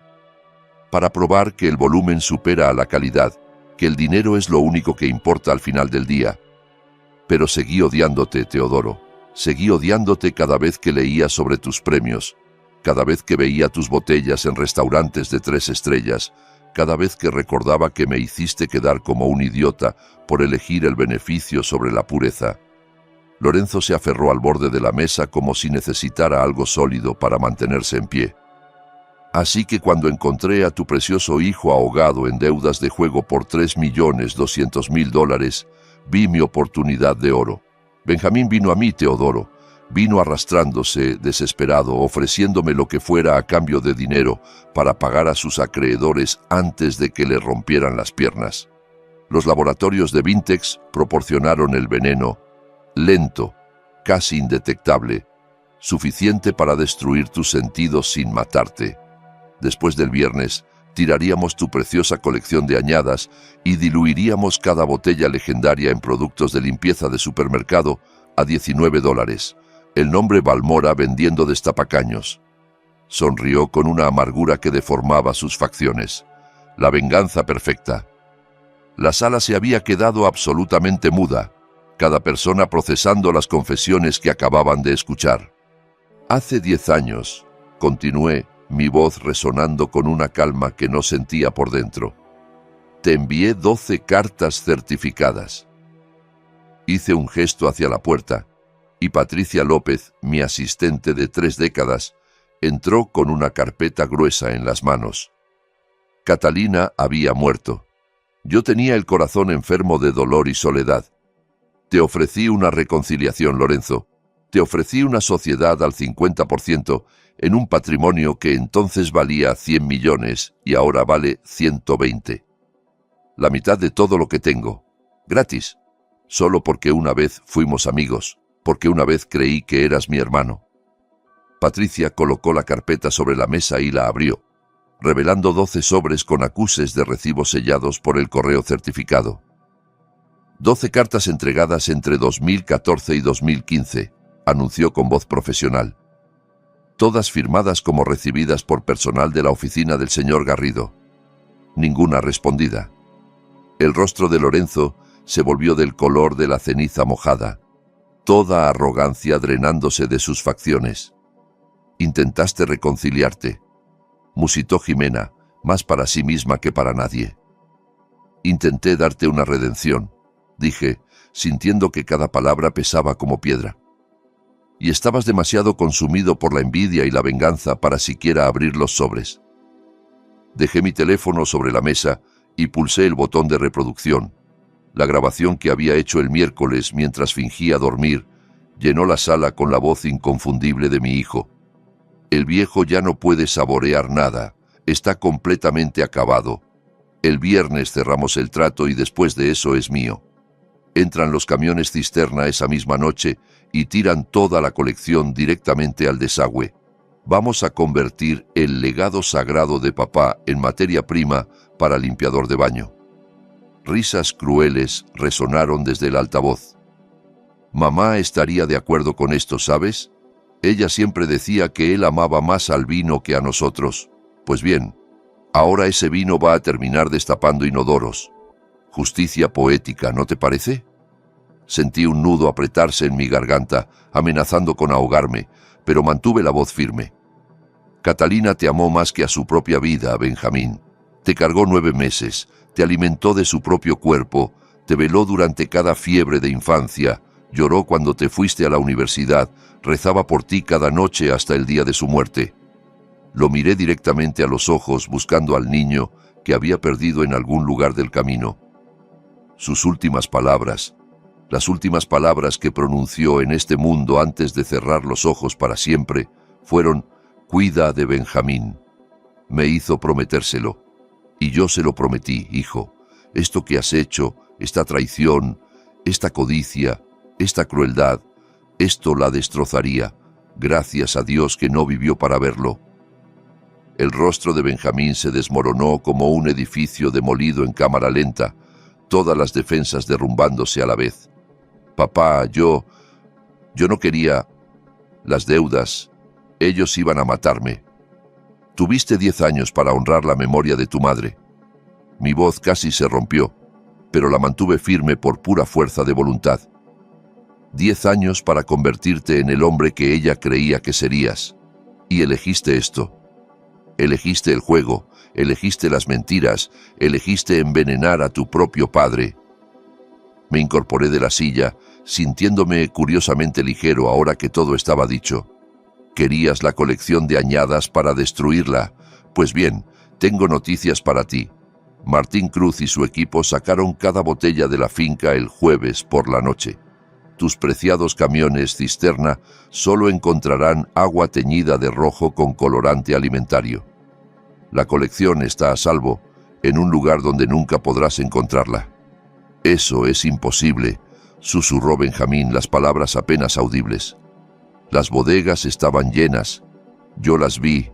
«Para probar que el volumen supera a la calidad, que el dinero es lo único que importa al final del día. Pero seguí odiándote, Teodoro. Seguí odiándote cada vez que leía sobre tus premios, cada vez que veía tus botellas en restaurantes de 3 estrellas, cada vez que recordaba que me hiciste quedar como un idiota por elegir el beneficio sobre la pureza». Lorenzo se aferró al borde de la mesa como si necesitara algo sólido para mantenerse en pie. «Así que cuando encontré a tu precioso hijo ahogado en deudas de juego por $3,200,000, vi mi oportunidad de oro. Benjamín vino a mí, Teodoro. Vino arrastrándose, desesperado, ofreciéndome lo que fuera a cambio de dinero para pagar a sus acreedores antes de que le rompieran las piernas. Los laboratorios de Vintex proporcionaron el veneno, lento, casi indetectable, suficiente para destruir tus sentidos sin matarte. Después del viernes, tiraríamos tu preciosa colección de añadas y diluiríamos cada botella legendaria en productos de limpieza de supermercado a $19. El nombre Balmora vendiendo destapacaños». Sonrió con una amargura que deformaba sus facciones. La venganza perfecta. La sala se había quedado absolutamente muda. cada persona procesando las confesiones que acababan de escuchar. Hace 10 años, continué, mi voz resonando con una calma que no sentía por dentro. Te envié 12 cartas certificadas. Hice un gesto hacia la puerta, y Patricia López, mi asistente de 3 décadas, entró con una carpeta gruesa en las manos. Catalina había muerto. Yo tenía el corazón enfermo de dolor y soledad. Te ofrecí una reconciliación, Lorenzo. Te ofrecí una sociedad al 50% en un patrimonio que entonces valía 100 millones y ahora vale 120. La mitad de todo lo que tengo. Gratis. Solo porque una vez fuimos amigos, porque una vez creí que eras mi hermano. Patricia colocó la carpeta sobre la mesa y la abrió, revelando 12 sobres con acuses de recibos sellados por el correo certificado. 12 cartas entregadas entre 2014 y 2015, anunció con voz profesional. Todas firmadas como recibidas por personal de la oficina del señor Garrido. Ninguna respondida. El rostro de Lorenzo se volvió del color de la ceniza mojada, toda arrogancia drenándose de sus facciones. Intentaste reconciliarte, musitó Jimena, más para sí misma que para nadie. Intenté darte una redención, dije, sintiendo que cada palabra pesaba como piedra. Y estabas demasiado consumido por la envidia y la venganza para siquiera abrir los sobres. Dejé mi teléfono sobre la mesa y pulsé el botón de reproducción. La grabación que había hecho el miércoles mientras fingía dormir llenó la sala con la voz inconfundible de mi hijo. El viejo ya no puede saborear nada, está completamente acabado. El viernes cerramos el trato y después de eso es mío. Entran los camiones cisterna esa misma noche y tiran toda la colección directamente al desagüe. Vamos a convertir el legado sagrado de papá en materia prima para limpiador de baño. Risas crueles resonaron desde el altavoz. Mamá estaría de acuerdo con esto, ¿sabes? Ella siempre decía que él amaba más al vino que a nosotros. Pues bien, ahora ese vino va a terminar destapando inodoros. Justicia poética, ¿no te parece? Sentí un nudo apretarse en mi garganta, amenazando con ahogarme, pero mantuve la voz firme. Catalina te amó más que a su propia vida, Benjamín. Te cargó 9 meses, te alimentó de su propio cuerpo, te veló durante cada fiebre de infancia, lloró cuando te fuiste a la universidad, rezaba por ti cada noche hasta el día de su muerte. Lo miré directamente a los ojos buscando al niño que había perdido en algún lugar del camino. Sus últimas palabras, las últimas palabras que pronunció en este mundo antes de cerrar los ojos para siempre, fueron: «Cuida de Benjamín». Me hizo prometérselo. Y yo se lo prometí, hijo. Esto que has hecho, esta traición, esta codicia, esta crueldad, esto la destrozaría. Gracias a Dios que no vivió para verlo. El rostro de Benjamín se desmoronó como un edificio demolido en cámara lenta, todas las defensas derrumbándose a la vez. Papá, yo no quería. Las deudas, ellos iban a matarme. Tuviste 10 años para honrar la memoria de tu madre. Mi voz casi se rompió, pero la mantuve firme por pura fuerza de voluntad. 10 años para convertirte en el hombre que ella creía que serías. Y elegiste esto. Elegiste el juego, elegiste las mentiras, elegiste envenenar a tu propio padre. Me incorporé de la silla, sintiéndome curiosamente ligero ahora que todo estaba dicho. Querías la colección de añadas para destruirla. Pues bien, tengo noticias para ti. Martín Cruz y su equipo sacaron cada botella de la finca el jueves por la noche. Tus preciados camiones cisterna solo encontrarán agua teñida de rojo con colorante alimentario. La colección está a salvo, en un lugar donde nunca podrás encontrarla. Eso es imposible, susurró Benjamín, las palabras apenas audibles. Las bodegas estaban llenas. Yo las vi.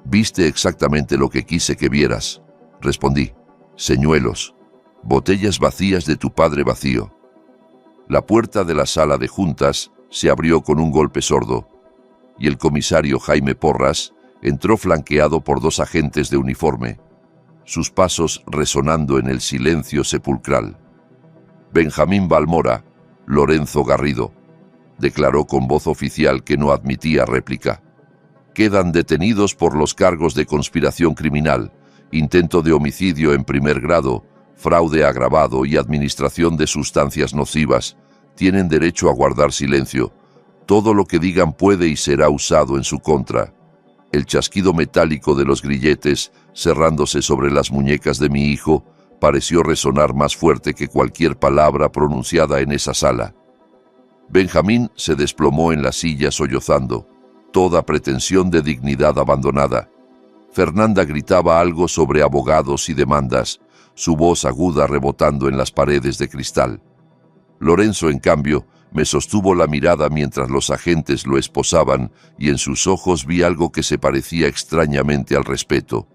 Viste exactamente lo que quise que vieras, respondí. Señuelos, botellas vacías de tu padre vacío. La puerta de la sala de juntas se abrió con un golpe sordo, y el comisario Jaime Porras entró flanqueado por 2 agentes de uniforme, sus pasos resonando en el silencio sepulcral. Benjamín Balmora, Lorenzo Garrido. Declaró con voz oficial que no admitía réplica. Quedan detenidos por los cargos de conspiración criminal, intento de homicidio en primer grado, fraude agravado y administración de sustancias nocivas. Tienen derecho a guardar silencio. Todo lo que digan puede y será usado en su contra. El chasquido metálico de los grilletes, cerrándose sobre las muñecas de mi hijo, pareció resonar más fuerte que cualquier palabra pronunciada en esa sala. Benjamín se desplomó en la silla sollozando, toda pretensión de dignidad abandonada. Fernanda gritaba algo sobre abogados y demandas, su voz aguda rebotando en las paredes de cristal. Lorenzo, en cambio, me sostuvo la mirada mientras los agentes lo esposaban y en sus ojos vi algo que se parecía extrañamente al respeto.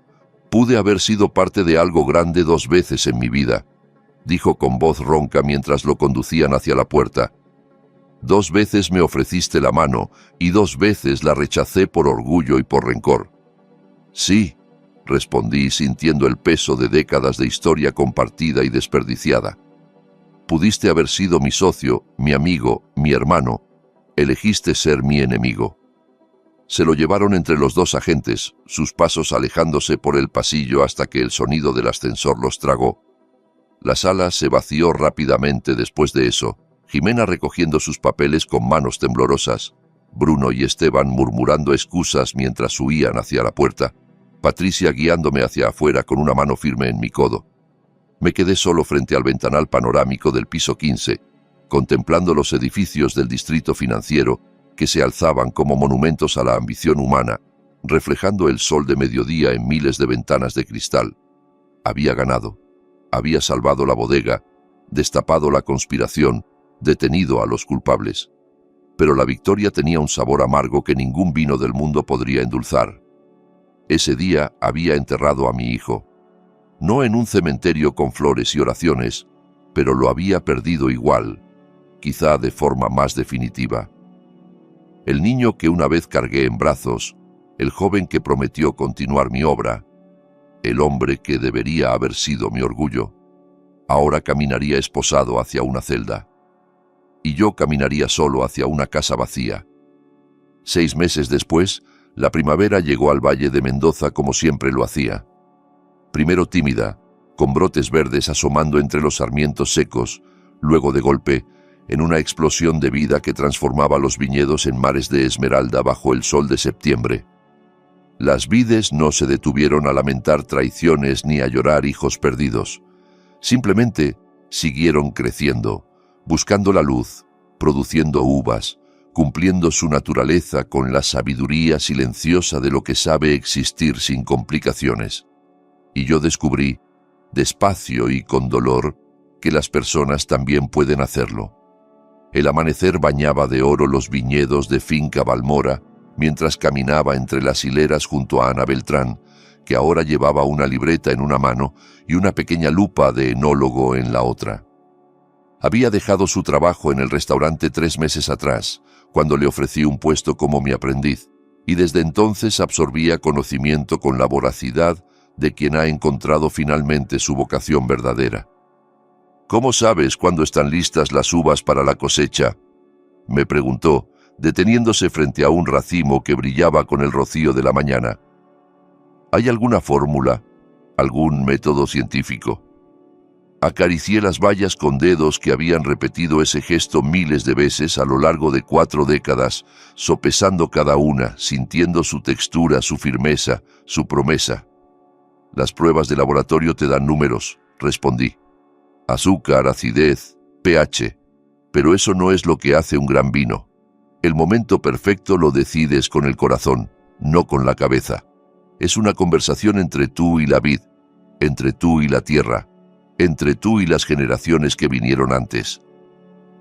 Pude haber sido parte de algo grande 2 veces en mi vida, dijo con voz ronca mientras lo conducían hacia la puerta. 2 veces me ofreciste la mano y 2 veces la rechacé por orgullo y por rencor. Sí, respondí sintiendo el peso de décadas de historia compartida y desperdiciada. Pudiste haber sido mi socio, mi amigo, mi hermano. Elegiste ser mi enemigo. Se lo llevaron entre los 2 agentes, sus pasos alejándose por el pasillo hasta que el sonido del ascensor los tragó. La sala se vació rápidamente después de eso, Jimena recogiendo sus papeles con manos temblorosas, Bruno y Esteban murmurando excusas mientras huían hacia la puerta, Patricia guiándome hacia afuera con una mano firme en mi codo. Me quedé solo frente al ventanal panorámico del piso 15, contemplando los edificios del distrito financiero que se alzaban como monumentos a la ambición humana, reflejando el sol de mediodía en miles de ventanas de cristal. Había ganado, había salvado la bodega, destapado la conspiración, detenido a los culpables. Pero la victoria tenía un sabor amargo que ningún vino del mundo podría endulzar. Ese día había enterrado a mi hijo. No en un cementerio con flores y oraciones, pero lo había perdido igual, quizá de forma más definitiva. El niño que una vez cargué en brazos, el joven que prometió continuar mi obra, el hombre que debería haber sido mi orgullo, ahora caminaría esposado hacia una celda. Y yo caminaría solo hacia una casa vacía. 6 meses después, la primavera llegó al Valle de Mendoza como siempre lo hacía. Primero tímida, con brotes verdes asomando entre los sarmientos secos, luego de golpe, en una explosión de vida que transformaba los viñedos en mares de esmeralda bajo el sol de septiembre. Las vides no se detuvieron a lamentar traiciones ni a llorar hijos perdidos. Simplemente siguieron creciendo, buscando la luz, produciendo uvas, cumpliendo su naturaleza con la sabiduría silenciosa de lo que sabe existir sin complicaciones. Y yo descubrí, despacio y con dolor, que las personas también pueden hacerlo. El amanecer bañaba de oro los viñedos de Finca Balmora, mientras caminaba entre las hileras junto a Ana Beltrán, que ahora llevaba una libreta en una mano y una pequeña lupa de enólogo en la otra. Había dejado su trabajo en el restaurante 3 meses atrás, cuando le ofrecí un puesto como mi aprendiz, y desde entonces absorbía conocimiento con la voracidad de quien ha encontrado finalmente su vocación verdadera. ¿Cómo sabes cuándo están listas las uvas para la cosecha?, me preguntó, deteniéndose frente a un racimo que brillaba con el rocío de la mañana. ¿Hay alguna fórmula? ¿Algún método científico? Acaricié las bayas con dedos que habían repetido ese gesto miles de veces a lo largo de 4 décadas, sopesando cada una, sintiendo su textura, su firmeza, su promesa. Las pruebas de laboratorio te dan números, respondí. Azúcar, acidez, pH. Pero eso no es lo que hace un gran vino. El momento perfecto lo decides con el corazón, no con la cabeza. Es una conversación entre tú y la vid, entre tú y la tierra, entre tú y las generaciones que vinieron antes.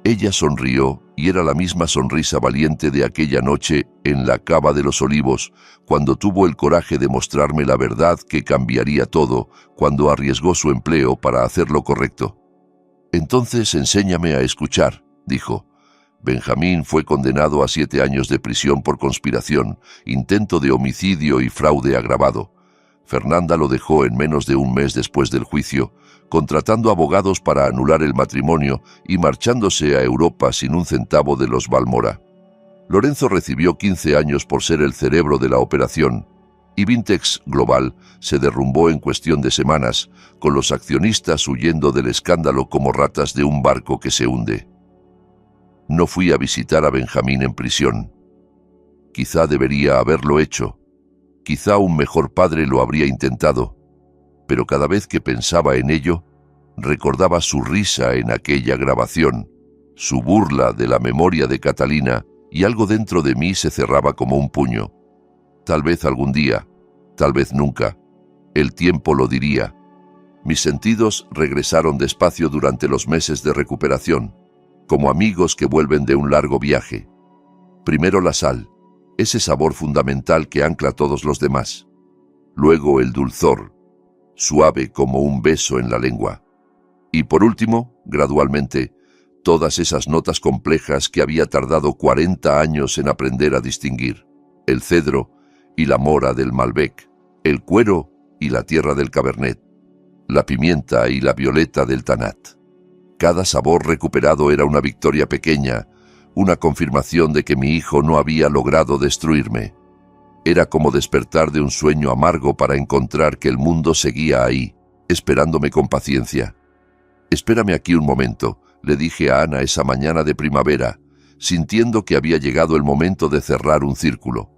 Ella sonrió y era la misma sonrisa valiente de aquella noche en la Cava de los Olivos, cuando tuvo el coraje de mostrarme la verdad que cambiaría todo, cuando arriesgó su empleo para hacer lo correcto. Entonces enséñame a escuchar, dijo. Benjamín fue condenado a 7 años de prisión por conspiración, intento de homicidio y fraude agravado. Fernanda lo dejó en menos de un mes después del juicio, contratando abogados para anular el matrimonio y marchándose a Europa sin un centavo de los Balmora. Lorenzo recibió 15 años por ser el cerebro de la operación, y Vintex Global se derrumbó en cuestión de semanas, con los accionistas huyendo del escándalo como ratas de un barco que se hunde. No fui a visitar a Benjamín en prisión. Quizá debería haberlo hecho. Quizá un mejor padre lo habría intentado. Pero cada vez que pensaba en ello, recordaba su risa en aquella grabación, su burla de la memoria de Catalina, y algo dentro de mí se cerraba como un puño. Tal vez algún día, tal vez nunca. El tiempo lo diría. Mis sentidos regresaron despacio durante los meses de recuperación, como amigos que vuelven de un largo viaje. Primero la sal, ese sabor fundamental que ancla a todos los demás. Luego el dulzor, suave como un beso en la lengua. Y por último, gradualmente, todas esas notas complejas que había tardado 40 años en aprender a distinguir. El cedro y la mora del Malbec, el cuero y la tierra del Cabernet, la pimienta y la violeta del Tanat. Cada sabor recuperado era una victoria pequeña, una confirmación de que mi hijo no había logrado destruirme. Era como despertar de un sueño amargo para encontrar que el mundo seguía ahí, esperándome con paciencia. «Espérame aquí un momento», le dije a Ana esa mañana de primavera, sintiendo que había llegado el momento de cerrar un círculo.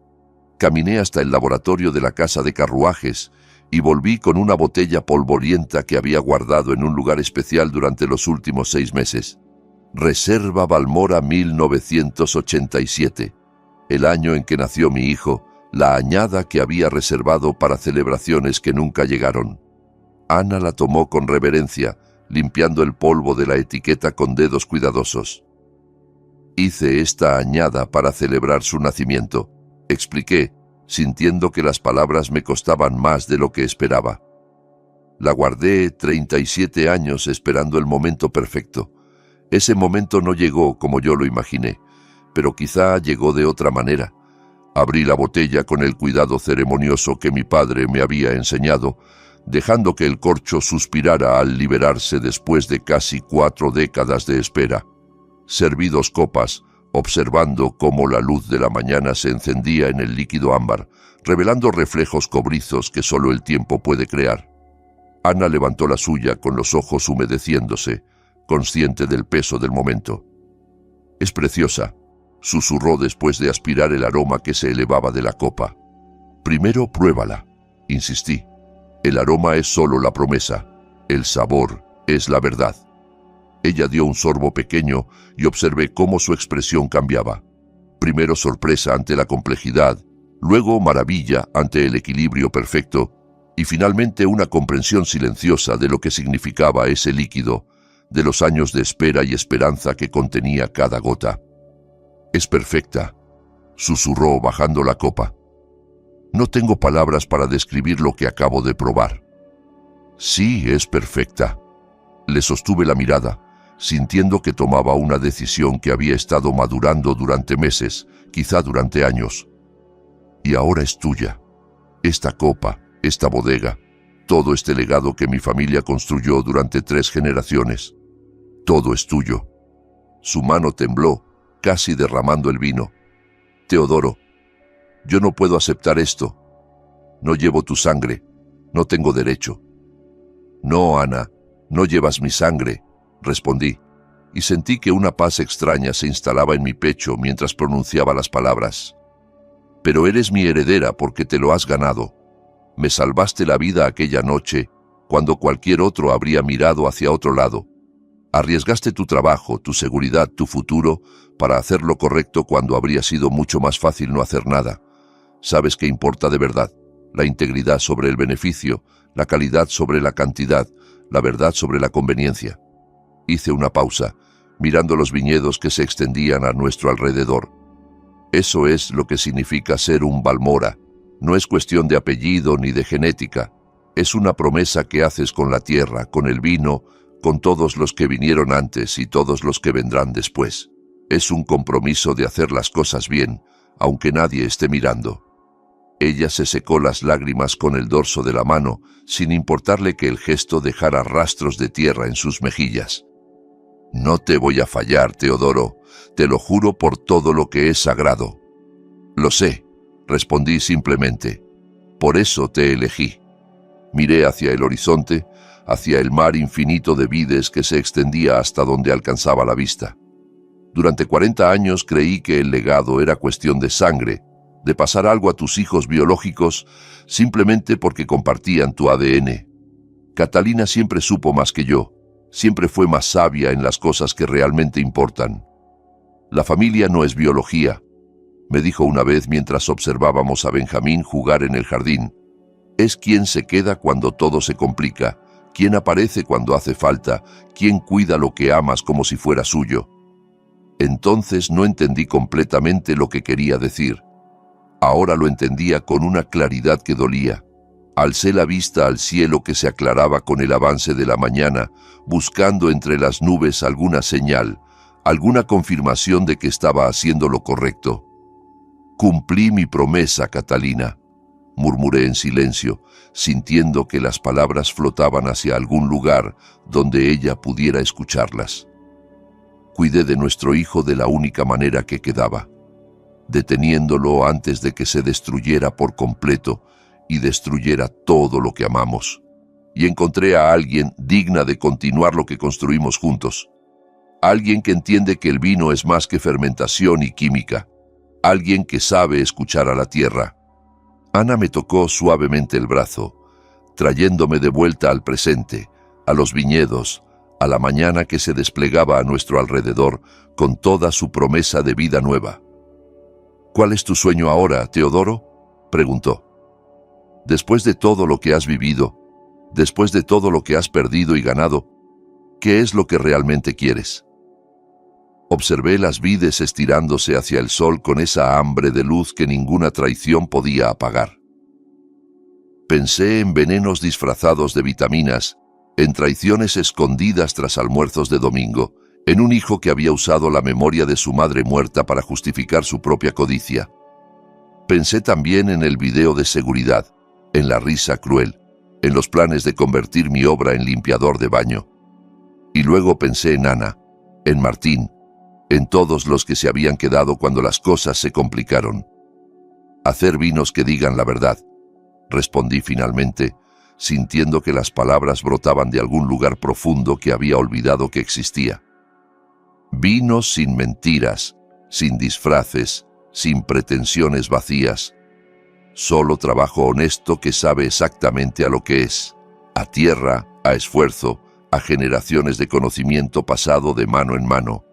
Caminé hasta el laboratorio de la casa de carruajes y volví con una botella polvorienta que había guardado en un lugar especial durante los últimos 6 meses. Reserva Balmora 1987, el año en que nació mi hijo, la añada que había reservado para celebraciones que nunca llegaron. Ana la tomó con reverencia, limpiando el polvo de la etiqueta con dedos cuidadosos. «Hice esta añada para celebrar su nacimiento», expliqué, sintiendo que las palabras me costaban más de lo que esperaba. La guardé 37 años esperando el momento perfecto. Ese momento no llegó como yo lo imaginé, pero quizá llegó de otra manera. Abrí la botella con el cuidado ceremonioso que mi padre me había enseñado, dejando que el corcho suspirara al liberarse después de casi 4 décadas de espera. Serví 2 copas, observando cómo la luz de la mañana se encendía en el líquido ámbar, revelando reflejos cobrizos que solo el tiempo puede crear. Ana levantó la suya con los ojos humedeciéndose, consciente del peso del momento. «Es preciosa», susurró después de aspirar el aroma que se elevaba de la copa. «Primero pruébala», insistí. «El aroma es solo la promesa, el sabor es la verdad». Ella dio un sorbo pequeño y observé cómo su expresión cambiaba. Primero sorpresa ante la complejidad, luego maravilla ante el equilibrio perfecto y finalmente una comprensión silenciosa de lo que significaba ese líquido, de los años de espera y esperanza que contenía cada gota. «Es perfecta», susurró bajando la copa. «No tengo palabras para describir lo que acabo de probar». «Sí, es perfecta». Le sostuve la mirada, sintiendo que tomaba una decisión que había estado madurando durante meses, quizá durante años. «Y ahora es tuya. Esta copa, esta bodega, todo este legado que mi familia construyó durante 3 generaciones. Todo es tuyo». Su mano tembló, casi derramando el vino. «Teodoro, yo no puedo aceptar esto. No llevo tu sangre. No tengo derecho». «No, Ana, no llevas mi sangre», respondí, y sentí que una paz extraña se instalaba en mi pecho mientras pronunciaba las palabras. «Pero eres mi heredera porque te lo has ganado. Me salvaste la vida aquella noche, cuando cualquier otro habría mirado hacia otro lado. Arriesgaste tu trabajo, tu seguridad, tu futuro, para hacer lo correcto cuando habría sido mucho más fácil no hacer nada. Sabes qué importa de verdad, la integridad sobre el beneficio, la calidad sobre la cantidad, la verdad sobre la conveniencia». Hice una pausa, mirando los viñedos que se extendían a nuestro alrededor. «Eso es lo que significa ser un Balmora. No es cuestión de apellido ni de genética. Es una promesa que haces con la tierra, con el vino, con todos los que vinieron antes y todos los que vendrán después. Es un compromiso de hacer las cosas bien, aunque nadie esté mirando». Ella se secó las lágrimas con el dorso de la mano, sin importarle que el gesto dejara rastros de tierra en sus mejillas. «No te voy a fallar, Teodoro, te lo juro por todo lo que es sagrado». «Lo sé», respondí simplemente. «Por eso te elegí». Miré hacia el horizonte, hacia el mar infinito de vides que se extendía hasta donde alcanzaba la vista. Durante 40 años creí que el legado era cuestión de sangre, de pasar algo a tus hijos biológicos simplemente porque compartían tu ADN. Catalina siempre supo más que yo, siempre fue más sabia en las cosas que realmente importan. «La familia no es biología», me dijo una vez mientras observábamos a Benjamín jugar en el jardín. «Es quien se queda cuando todo se complica, quien aparece cuando hace falta, quien cuida lo que amas como si fuera suyo». Entonces no entendí completamente lo que quería decir. Ahora lo entendía con una claridad que dolía. Alcé la vista al cielo que se aclaraba con el avance de la mañana, buscando entre las nubes alguna señal, alguna confirmación de que estaba haciendo lo correcto. «Cumplí mi promesa, Catalina», murmuré en silencio, sintiendo que las palabras flotaban hacia algún lugar donde ella pudiera escucharlas. Cuidé de nuestro hijo de la única manera que quedaba, deteniéndolo antes de que se destruyera por completo y destruyera todo lo que amamos. Y encontré a alguien digna de continuar lo que construimos juntos. Alguien que entiende que el vino es más que fermentación y química. Alguien que sabe escuchar a la tierra. Ana me tocó suavemente el brazo, trayéndome de vuelta al presente, a los viñedos, a la mañana que se desplegaba a nuestro alrededor con toda su promesa de vida nueva. «¿Cuál es tu sueño ahora, Teodoro?», preguntó. «Después de todo lo que has vivido, después de todo lo que has perdido y ganado, ¿qué es lo que realmente quieres?». Observé las vides estirándose hacia el sol con esa hambre de luz que ninguna traición podía apagar. Pensé en venenos disfrazados de vitaminas, en traiciones escondidas tras almuerzos de domingo, en un hijo que había usado la memoria de su madre muerta para justificar su propia codicia. Pensé también en el video de seguridad, en la risa cruel, en los planes de convertir mi obra en limpiador de baño. Y luego pensé en Ana, en Martín, en todos los que se habían quedado cuando las cosas se complicaron. «Hacer vinos que digan la verdad», respondí finalmente, sintiendo que las palabras brotaban de algún lugar profundo que había olvidado que existía. «Vinos sin mentiras, sin disfraces, sin pretensiones vacías. Solo trabajo honesto que sabe exactamente a lo que es, a tierra, a esfuerzo, a generaciones de conocimiento pasado de mano en mano».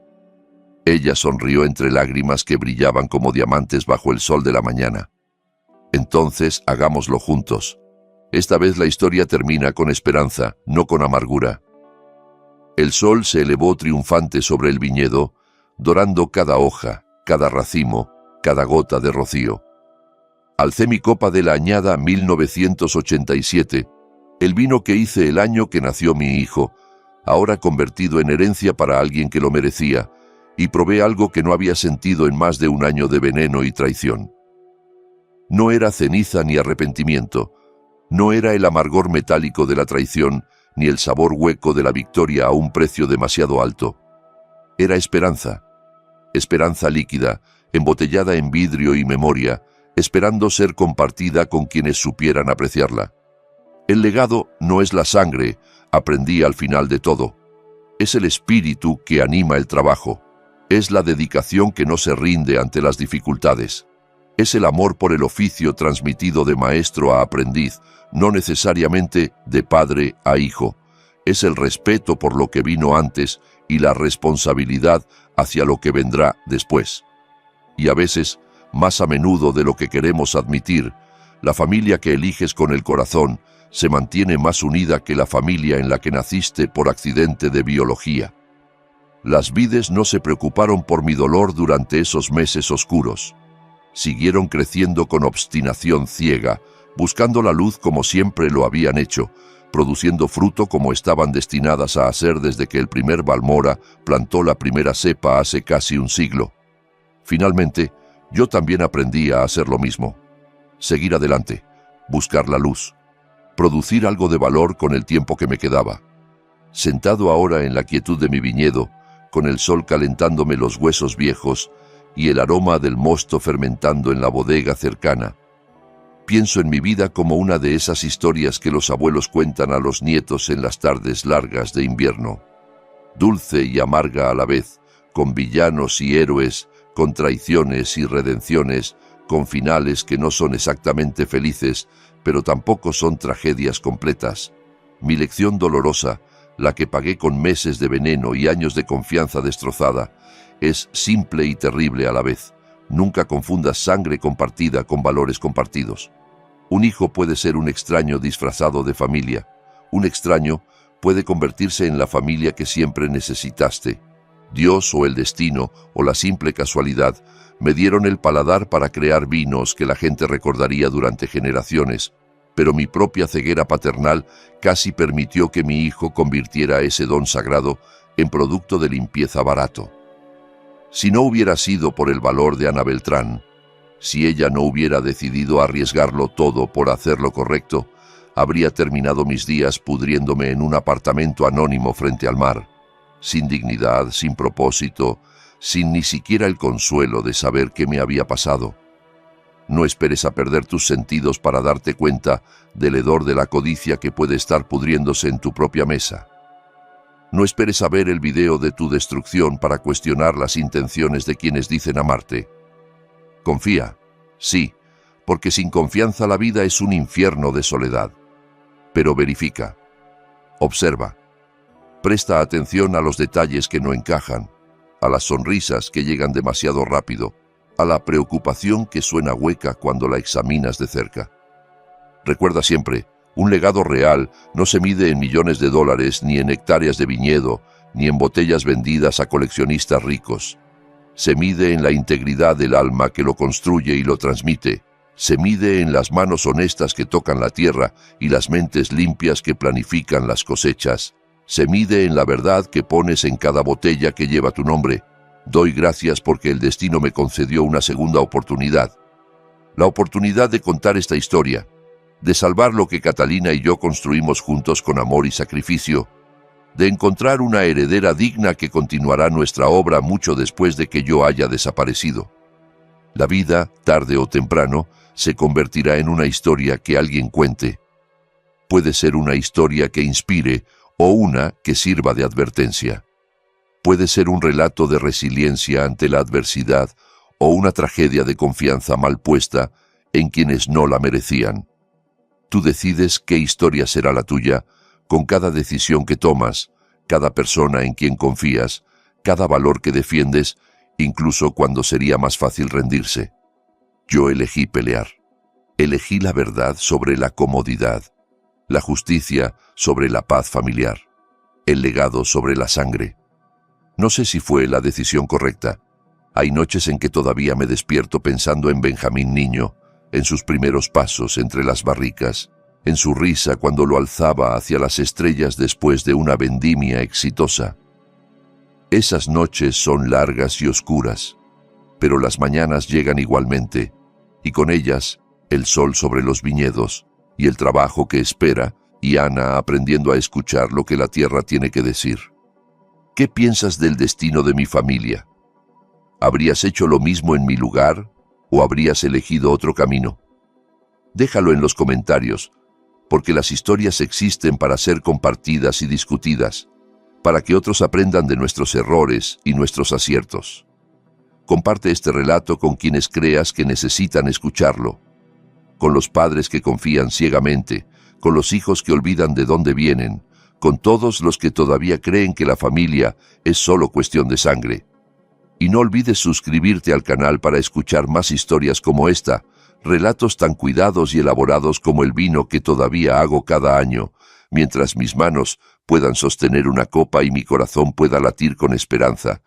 Ella sonrió entre lágrimas que brillaban como diamantes bajo el sol de la mañana. «Entonces hagámoslo juntos. Esta vez la historia termina con esperanza, no con amargura». El sol se elevó triunfante sobre el viñedo, dorando cada hoja, cada racimo, cada gota de rocío. Alcé mi copa de la añada 1987, el vino que hice el año que nació mi hijo, ahora convertido en herencia para alguien que lo merecía, y probé algo que no había sentido en más de un año de veneno y traición. No era ceniza ni arrepentimiento, no era el amargor metálico de la traición, ni el sabor hueco de la victoria a un precio demasiado alto. Era esperanza, esperanza líquida, embotellada en vidrio y memoria, esperando ser compartida con quienes supieran apreciarla. El legado no es la sangre, aprendí al final de todo. Es el espíritu que anima el trabajo. Es la dedicación que no se rinde ante las dificultades. Es el amor por el oficio transmitido de maestro a aprendiz, no necesariamente de padre a hijo. Es el respeto por lo que vino antes y la responsabilidad hacia lo que vendrá después. Y a veces, más a menudo de lo que queremos admitir, la familia que eliges con el corazón se mantiene más unida que la familia en la que naciste por accidente de biología. Las vides no se preocuparon por mi dolor durante esos meses oscuros. Siguieron creciendo con obstinación ciega, buscando la luz como siempre lo habían hecho, produciendo fruto como estaban destinadas a hacer desde que el primer Balmora plantó la primera cepa hace casi un siglo. Finalmente, yo también aprendí a hacer lo mismo. Seguir adelante, buscar la luz, producir algo de valor con el tiempo que me quedaba. Sentado ahora en la quietud de mi viñedo, con el sol calentándome los huesos viejos y el aroma del mosto fermentando en la bodega cercana, pienso en mi vida como una de esas historias que los abuelos cuentan a los nietos en las tardes largas de invierno. Dulce y amarga a la vez, con villanos y héroes, con traiciones y redenciones, con finales que no son exactamente felices, pero tampoco son tragedias completas. Mi lección dolorosa, la que pagué con meses de veneno y años de confianza destrozada, es simple y terrible a la vez. Nunca confundas sangre compartida con valores compartidos. Un hijo puede ser un extraño disfrazado de familia. Un extraño puede convertirse en la familia que siempre necesitaste. Dios o el destino o la simple casualidad me dieron el paladar para crear vinos que la gente recordaría durante generaciones, pero mi propia ceguera paternal casi permitió que mi hijo convirtiera ese don sagrado en producto de limpieza barato. Si no hubiera sido por el valor de Ana Beltrán, si ella no hubiera decidido arriesgarlo todo por hacer lo correcto, habría terminado mis días pudriéndome en un apartamento anónimo frente al mar, sin dignidad, sin propósito, sin ni siquiera el consuelo de saber qué me había pasado. No esperes a perder tus sentidos para darte cuenta del hedor de la codicia que puede estar pudriéndose en tu propia mesa. No esperes a ver el video de tu destrucción para cuestionar las intenciones de quienes dicen amarte. Confía, sí, porque sin confianza la vida es un infierno de soledad. Pero verifica, observa, presta atención a los detalles que no encajan, a las sonrisas que llegan demasiado rápido, a la preocupación que suena hueca cuando la examinas de cerca. Recuerda siempre, un legado real no se mide en millones de dólares, ni en hectáreas de viñedo, ni en botellas vendidas a coleccionistas ricos. Se mide en la integridad del alma que lo construye y lo transmite. Se mide en las manos honestas que tocan la tierra y las mentes limpias que planifican las cosechas. Se mide en la verdad que pones en cada botella que lleva tu nombre. Doy gracias porque el destino me concedió una segunda oportunidad. La oportunidad de contar esta historia, de salvar lo que Catalina y yo construimos juntos con amor y sacrificio, de encontrar una heredera digna que continuará nuestra obra mucho después de que yo haya desaparecido. La vida, tarde o temprano, se convertirá en una historia que alguien cuente. Puede ser una historia que inspire o una que sirva de advertencia. Puede ser un relato de resiliencia ante la adversidad o una tragedia de confianza mal puesta en quienes no la merecían. Tú decides qué historia será la tuya con cada decisión que tomas, cada persona en quien confías, cada valor que defiendes, incluso cuando sería más fácil rendirse. Yo elegí pelear. Elegí la verdad sobre la comodidad, la justicia sobre la paz familiar, el legado sobre la sangre. No sé si fue la decisión correcta. Hay noches en que todavía me despierto pensando en Benjamín niño, en sus primeros pasos entre las barricas, en su risa cuando lo alzaba hacia las estrellas después de una vendimia exitosa. Esas noches son largas y oscuras, pero las mañanas llegan igualmente, y con ellas el sol sobre los viñedos, y el trabajo que espera, y Ana aprendiendo a escuchar lo que la tierra tiene que decir. ¿Qué piensas del destino de mi familia? ¿Habrías hecho lo mismo en mi lugar o habrías elegido otro camino? Déjalo en los comentarios, porque las historias existen para ser compartidas y discutidas, para que otros aprendan de nuestros errores y nuestros aciertos. Comparte este relato con quienes creas que necesitan escucharlo, con los padres que confían ciegamente, con los hijos que olvidan de dónde vienen, con todos los que todavía creen que la familia es solo cuestión de sangre. Y no olvides suscribirte al canal para escuchar más historias como esta, relatos tan cuidados y elaborados como el vino que todavía hago cada año, mientras mis manos puedan sostener una copa y mi corazón pueda latir con esperanza,